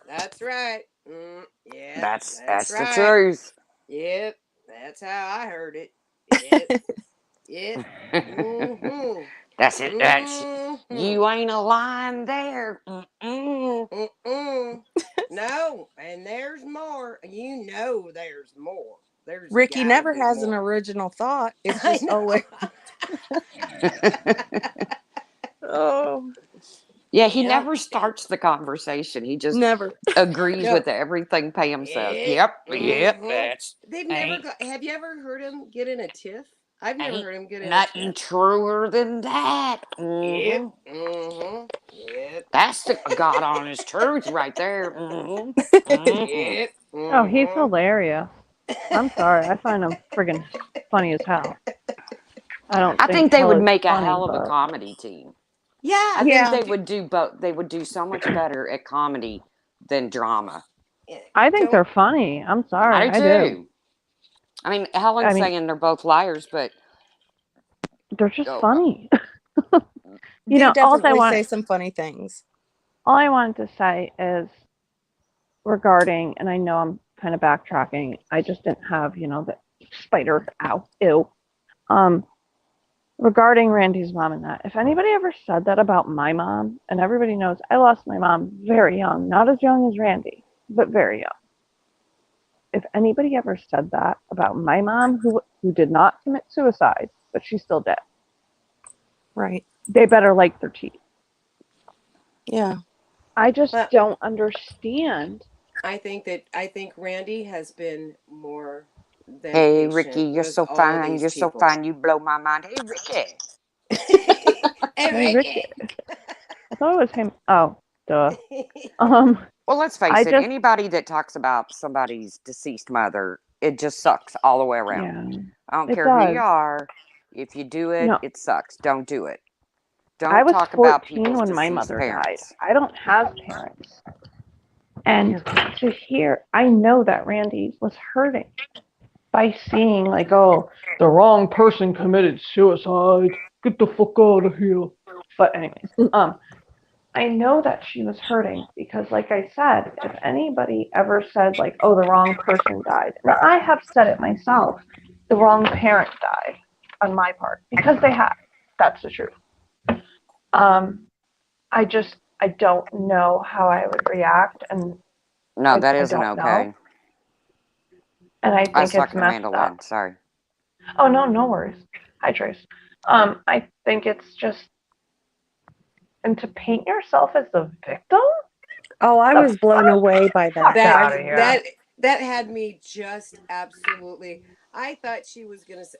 That's right. Yeah, That's the right. truth. Yep, that's how I heard it. Yep, yep. Mm-hmm. That's it. Mm-hmm. You ain't a lying there. Mm-mm. Mm-mm. No, and there's more. You know there's more. There's Ricky gotta never be has an more. original thought. It's I just know. always. Oh, Yeah, he Yep. never starts the conversation. He just never. agrees No. with everything Pam says. Yep. Yep, Mhm. that's They've never got. Have you ever heard him get in a tiff? I've never ain't heard him get in a nothing tiff. truer than that. Yep. Mm-hmm. Yep. That's the God honest truth right there. Yep. Oh, he's Mm-hmm. hilarious. I'm sorry. I find him friggin' funny as hell. I don't I think think they hell would is make a funny, hell of a but comedy team. Yeah. I think Yeah. they would do both. They would do so much better at comedy than drama. I think Don't. they're funny. I'm sorry. I do I do. too. I mean, I Helen's mean, saying they're both liars, but they're just oh, funny. They all definitely say some funny things. I wanted to say is regarding, and I know I'm kind of backtracking. I just didn't have, the spider. Ow, ew. Regarding Randy's mom and that, if anybody ever said that about my mom, and everybody knows I lost my mom very young, not as young as Randy, but very young. If anybody ever said that about my mom, who did not commit suicide, but she's still dead, Right. they better like their teeth. Yeah. I just Well, don't understand. I think Randy has been more than hey Ricky, patient you're with so all fine. these You're so people. fine. You blow my mind. Hey Ricky. Hey, Hey, Ricky. Ricky. I thought it was him. Oh, duh. Um, Well, let's I face it. just, Anybody that talks about somebody's deceased mother, it just sucks all the way around. yeah, I don't it care who you does. are. If you do it, it sucks. Don't do it. I Don't was talk about 14 people's when my deceased mother died. parents. I don't have parents. And to hear, I know that Randy was hurting by seeing, like, oh, the wrong person committed suicide. Get the fuck out of here. But anyways, I know that she was hurting because, like I said, if anybody ever said, like, oh, the wrong person died, and I have said it myself, the wrong parent died on my part, because they have. That's the truth. I don't know how I would react, and No, that I isn't don't know. okay. And I I was think it's talking to messed Mandolin. up. Sorry. Oh, no worries. Hi, Trace. I think it's just, and to paint yourself as the victim? Oh, I was blown away by that. Fuck outta here. That had me just absolutely. I thought she was gonna say.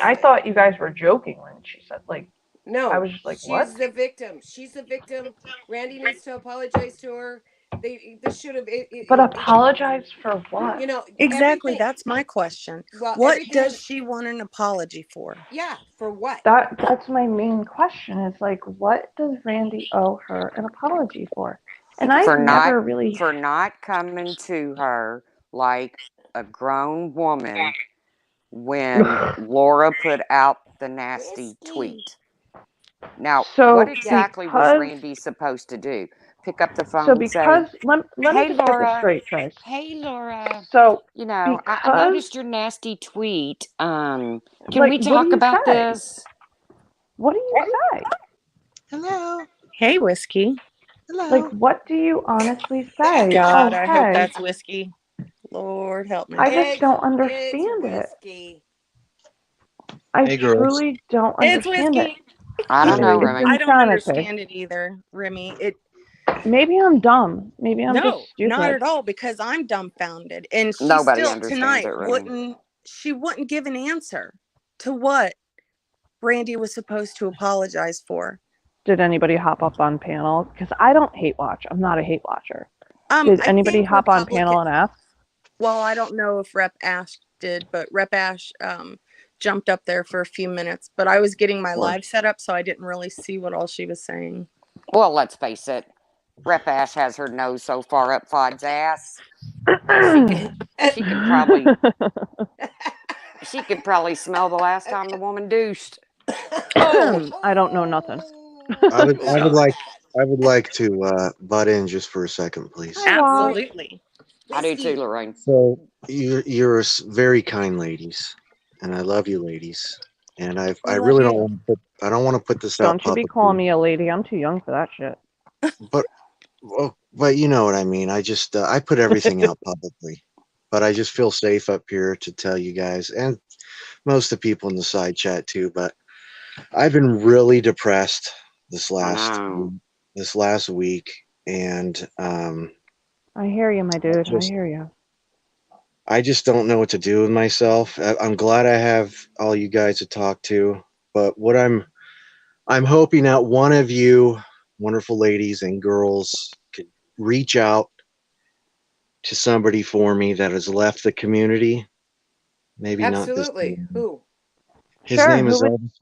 I thought you guys were joking when she said, like, No, I was just like, what? she's the victim. She's the victim. Randy needs to apologize to her. This should have. But apologize for what? Exactly. Everything. That's my question. Well, What everything does she want an apology for? Yeah, for what? That's my main question. Is like, what does Randy owe her an apology for? And I've never really for not coming to her like a grown woman when Laura put out the nasty tweet. Now, what exactly was Randy supposed to do? Pick up the phone and say, let me just get this straight, Trace. Hey, Laura. So, I noticed your nasty tweet. Can like, we talk about this? What do you say? Hello. Hey, Whiskey. Like, what do you honestly say? God, Oh, I hope hey, that's whiskey. Lord help me. I just It's don't understand it. whiskey. I Hey, girls. truly don't It's understand it. whiskey. I don't know, Hey. It's Remy. I don't insanity. understand it either, Remy. Maybe I'm dumb. Maybe I'm just No, not stupid. at all, because I'm dumbfounded. And she Nobody still understands tonight it, Remy. wouldn't give an answer to what Randy was supposed to apologize for. Did anybody hop up on panel? Because I don't hate watch. I'm not a hate watcher. Did I anybody think hop on panel and ask? Well, I don't know if Rep Ash did, but Rep Ash jumped up there for a few minutes. But I was getting my live set up, so I didn't really see what all she was saying. Well, let's face it. Rep Ash has her nose so far up Fod's ass. She could probably smell the last time the woman douched. I don't know nothing. I would like to butt in just for a second, please. Absolutely. I do too, Lorraine. So you're very kind ladies, and I love you, ladies. And I really don't want to put this out Don't you be calling me a lady. I'm too young for that shit. But you know what I mean. I just I put everything out publicly, but I just feel safe up here to tell you guys and most of the people in the side chat too. But I've been really depressed this last week, and I hear you, my dude. I hear you. I just don't know what to do with myself. I'm glad I have all you guys to talk to, but what I'm hoping that one of you wonderful ladies and girls could reach out to somebody for me that has left the community. Maybe Absolutely. not this. Who? His name is Elvis.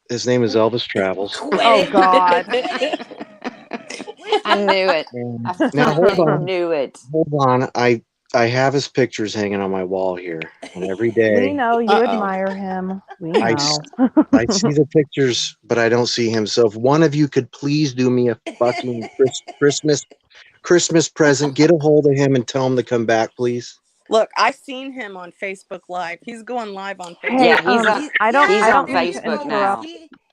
His name is Elvis Travels. Oh God! I knew it. Now hold on. Knew it. Hold on. I have his pictures hanging on my wall here, and every day We know you admire him. We know. I see the pictures, but I don't see him. So if one of you could please do me a fucking Christmas present, get a hold of him and tell him to come back, please. Look, I've seen him on Facebook Live. He's going live on Facebook. Hey, Yeah, he's on Facebook now.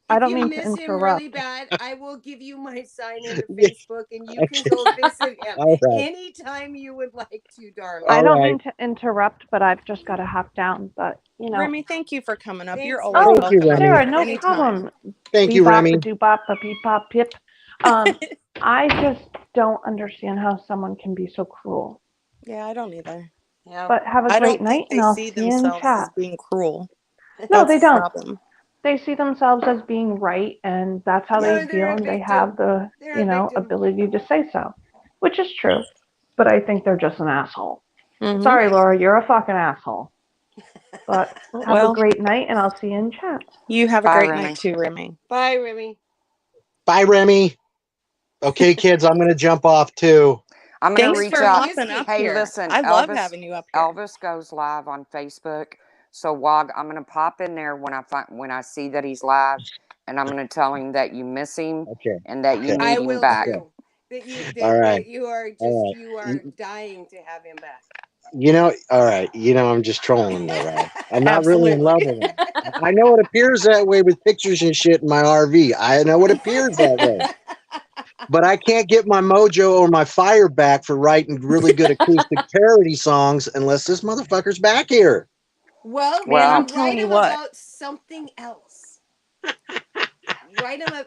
I don't mean If to you miss him interrupt. really bad, I will give you my sign into Facebook, and you can go visit him anytime you would like to, darling. I don't mean to interrupt, but I've just got to hop down. But you know, Remy, thank you for coming up. Thanks, You're always Thank welcome. you, Remy. Sarah, no Anytime. problem. Thank you, Remy. Bebop, beep-bop, pip. I just don't understand how someone can be so cruel. Yeah, I don't either. Yeah. But have a great night, and I'll see you in themselves chat. as being cruel. No, That's they the don't. problem. They see themselves as being right, and that's how they feel, and they have the ability to say so, which is true. But I think they're just an asshole. Mm-hmm. Sorry, Laura, you're a fucking asshole. But have a great night, and I'll see you in chat. You have a great night too, Remy. Bye, Remy. Bye, Remy. Okay, kids, I'm going to jump off too. I'm going to reach out. Hey, here. Listen, I love having you up here. Elvis goes live on Facebook. So Wog, I'm going to pop in there when I see that he's live, and I'm going to tell him that you miss him and that you need him back. Too. That you are dying to have him back. All right. I'm just trolling him though, right? I'm not really in love with him. I know it appears that way with pictures and shit in my RV. I know it appears that way. But I can't get my mojo or my fire back for writing really good acoustic parody songs unless this motherfucker's back here. Well, I'm telling you what. About something else. Write him up.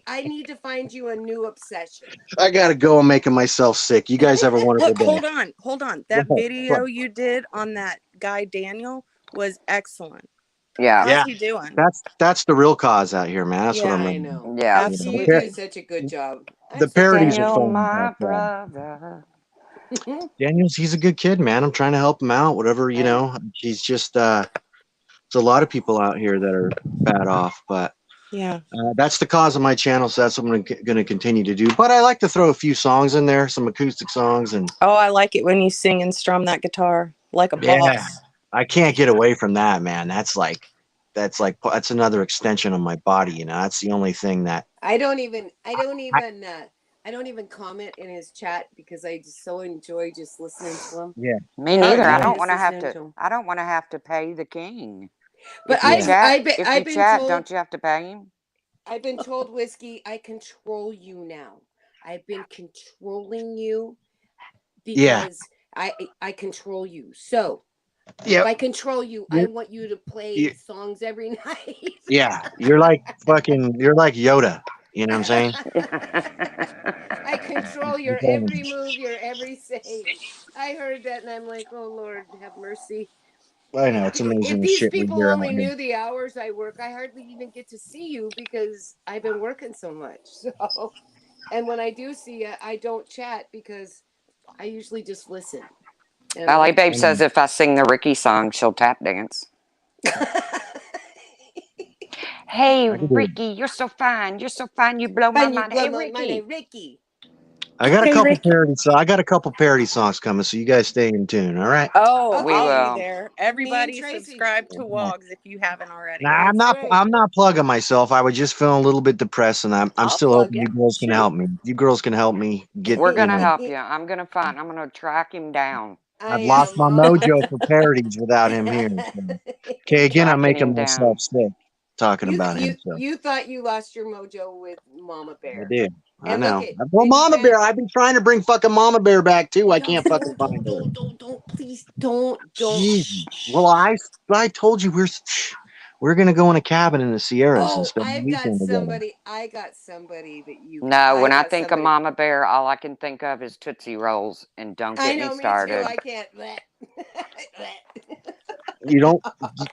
I need to find you a new obsession. I gotta go. I'm making myself sick. You guys have a wonderful day. Hold on. That video you did on that guy Daniel was excellent. Yeah. How's he doing? That's the real cause out here, man. That's what I'm. I know. Yeah, absolutely. You do such a good job. The parodies are fun. My brother. Daniel's he's a good kid, man. I'm trying to help him out. Whatever, he's just there's a lot of people out here that are bad off, but yeah, that's the cause of my channel, so that's what I'm going to continue to do. But I like to throw a few songs in there, some acoustic songs, and I like it when you sing and strum that guitar like a boss. I can't get away from that, man. That's another extension of my body, That's the only thing that I don't even comment in his chat because I just so enjoy just listening to him. Yeah, me neither. I don't want to have to. I don't want to have to pay the king. But I've been told, don't you have to pay him? I've been told, Whiskey, I control you now. I've been controlling you Yeah. because I control you. So Yeah. if I control you, I want you to play You, songs every night. yeah. You're like Yoda. You know what I'm saying? I control your every move, your every say. I heard that and I'm like, oh Lord, have mercy. I know, it's If amazing the these shit we people hear out only here. knew the hours I work, I hardly even get to see you because I've been working so much. So, and when I do see you, I don't chat because I usually just listen. And LA Babe says Um, if I sing the Ricky song, she'll tap dance. Hey, I can do it. Ricky, you're so fine. You're so fine. You blow my Fun, you mind. Hey, blow my name, Ricky. Ricky. I got a Hey, couple Ricky. parody songs. I got a couple parody songs coming, so you guys stay in tune. All right. Oh, We I'll Okay, be will. there. me and Everybody Tracy. subscribe to Wogs if you haven't Nah, already. I'm That's not. right. I'm not plugging myself. I was just feeling a little bit depressed, and I'm I'll still plug hoping you. you girls can Sure. help me. You girls can help me get. We're You going to know, help you. I'm going to track him down. I I've lost am. my mojo for parodies without him here. So. Okay, again, I'm Tracking making him down. myself sick talking you about you him. So you thought you lost your mojo with Mama I Bear, did. I and look know. at Well, and you Mama went. Bear. I've been trying to bring fucking Mama Bear back too. I Don't can't fucking don't find don't her. don't please don't. Jesus. Well, I told you we're gonna go in a cabin in the Sierras and Oh, spend the I've got weekend together. somebody. I got somebody that you. No, I when I got think of somebody. Mama Bear, all I can think of is Tootsie Rolls. And don't I get me know, me too. started. I can't. You don't.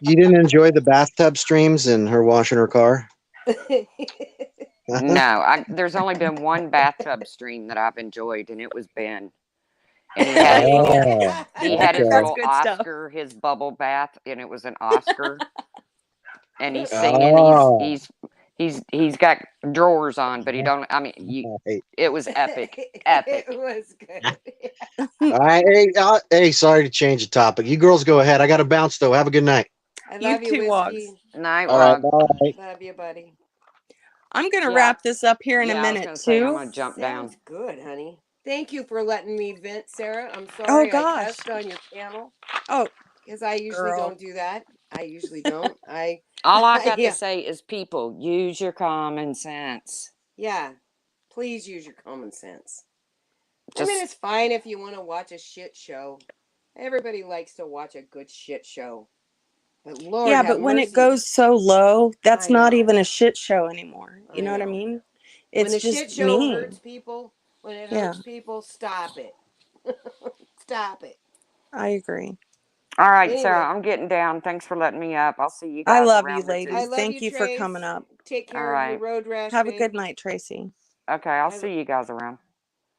You didn't enjoy the bathtub streams and her washing her car. No, there's only been one bathtub stream that I've enjoyed, and it was Ben. And he had his little Oh, he had his That's okay. little good stuff. Oscar, his bubble bath, and it was an Oscar. And he's singing. Oh, He's got drawers on, but he don't. I mean, hey, it was epic, It epic. was good. hey, sorry to change the topic. You girls go ahead. I got to bounce though. Have a good night. I You love you, too, Wogs. Whiskey. Night All right, Wog. bye. Love you, buddy. I'm going to Yeah, wrap this up here in a yeah. I was minute, gonna say I'm too. gonna jump down. Sounds good, honey. Thank you for letting me vent, Sarah. I'm Oh, sorry I gosh. cussed on your panel Oh, because I usually girl. don't do that. I usually don't. All I got to Yeah, say is, people, use your common sense. yeah. Please use your common sense. I mean, Just it's fine if you want to watch a shit show. Everybody likes to watch a good shit show. But Lord Yeah, have but when it mercy. goes so low, that's I not know. even a shit show anymore. You I know what I know. mean? When It's a just shit show hurts mean. people, when it Yeah, hurts people, stop it. Stop it. I agree. all right, Sarah. Anyway, I'm getting down. Thanks for letting me up. I'll see you I guys love you, around this I ladies. evening. love Thank you, you for coming Trace. up. Take All care of your right. road rash, Have a babe. good night, Tracy. Okay, I'll I, see you guys around.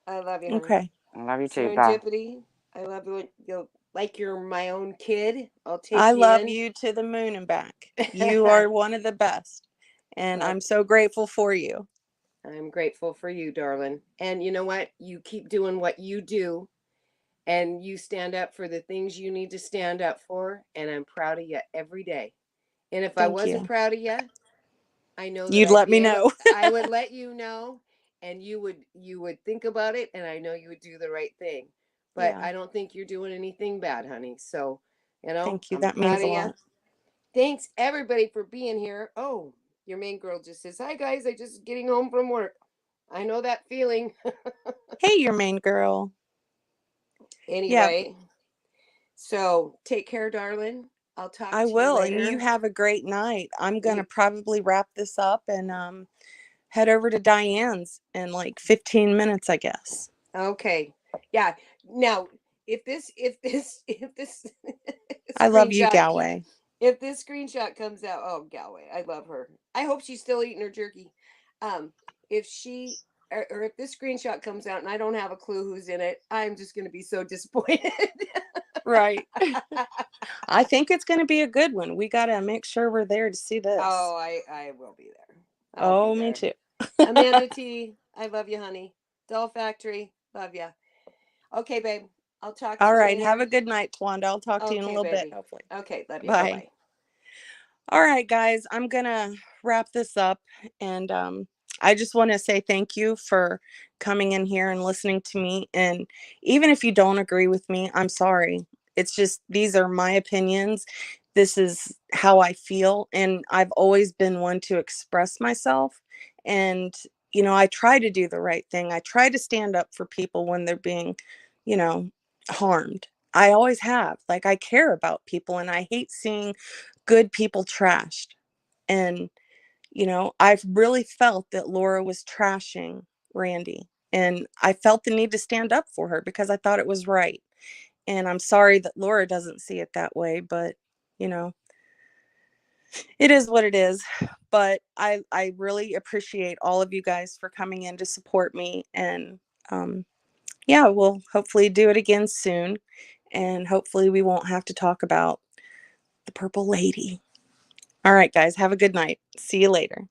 I love you, honey. Okay. I love you too. Bye. Serendipity. I love you. You'll like you're my own kid. I'll take I you love in. you to the moon and back. You are one of the best. And Well, I'm so grateful for you. I'm grateful for you, darling. And you know what? You keep doing what you do, and you stand up for the things you need to stand up for. And I'm proud of you every day. And if I Thank wasn't you. proud of you, I know that You'd I'd let be me able. know. I would let you know, and you would think about it, and I know you would do the right thing. But Yeah. I don't think you're doing anything bad, honey. So, Thank you. I'm That proud means a of you. lot. Thanks everybody for being here. Oh, your main girl just says, "Hi guys, I just getting home from work." I know that feeling. Hey, your main girl. Yeah, Anyway, so take care, darling. I'll talk I to you will. And you later. have a great night. I'm going to You probably wrap this up and head over to Diane's in like 15 minutes, I guess. okay? Yeah. Now, if this I love you, screenshot Galway. if this screenshot comes out, oh Galway, I love her. I hope she's still eating her jerky. Um, if she or if this screenshot comes out and I don't have a clue who's in it, I'm just going to be so disappointed. Right. I think it's going to be a good one. We got to make sure we're there to see this. Oh, I will be there. Oh, me too. Amanda T, I love you, honey. Doll Factory, love you. Okay, babe. I'll talk to All you right. later. Have a good night, Twanda. I'll talk to you in a Okay, little bit, baby. hopefully. Okay, love you. Bye Bye. bye. All right, guys. I'm going to wrap this up. And I just want to say thank you for coming in here and listening to me. And even if you don't agree with me, I'm sorry. It's just, these are my opinions. This is how I feel. And I've always been one to express myself. And you know, I try to do the right thing. I try to stand up for people when they're being, you know, harmed. I always have. Like, I care about people, and I hate seeing good people trashed. And, you know, I've really felt that Laura was trashing Randy. And I felt the need to stand up for her because I thought it was right. And I'm sorry that Laura doesn't see it that way, but, you know, it is what it is. But I really appreciate all of you guys for coming in to support me. And yeah, we'll hopefully do it again soon. And hopefully we won't have to talk about the purple lady. All right, guys, have a good night. See you later.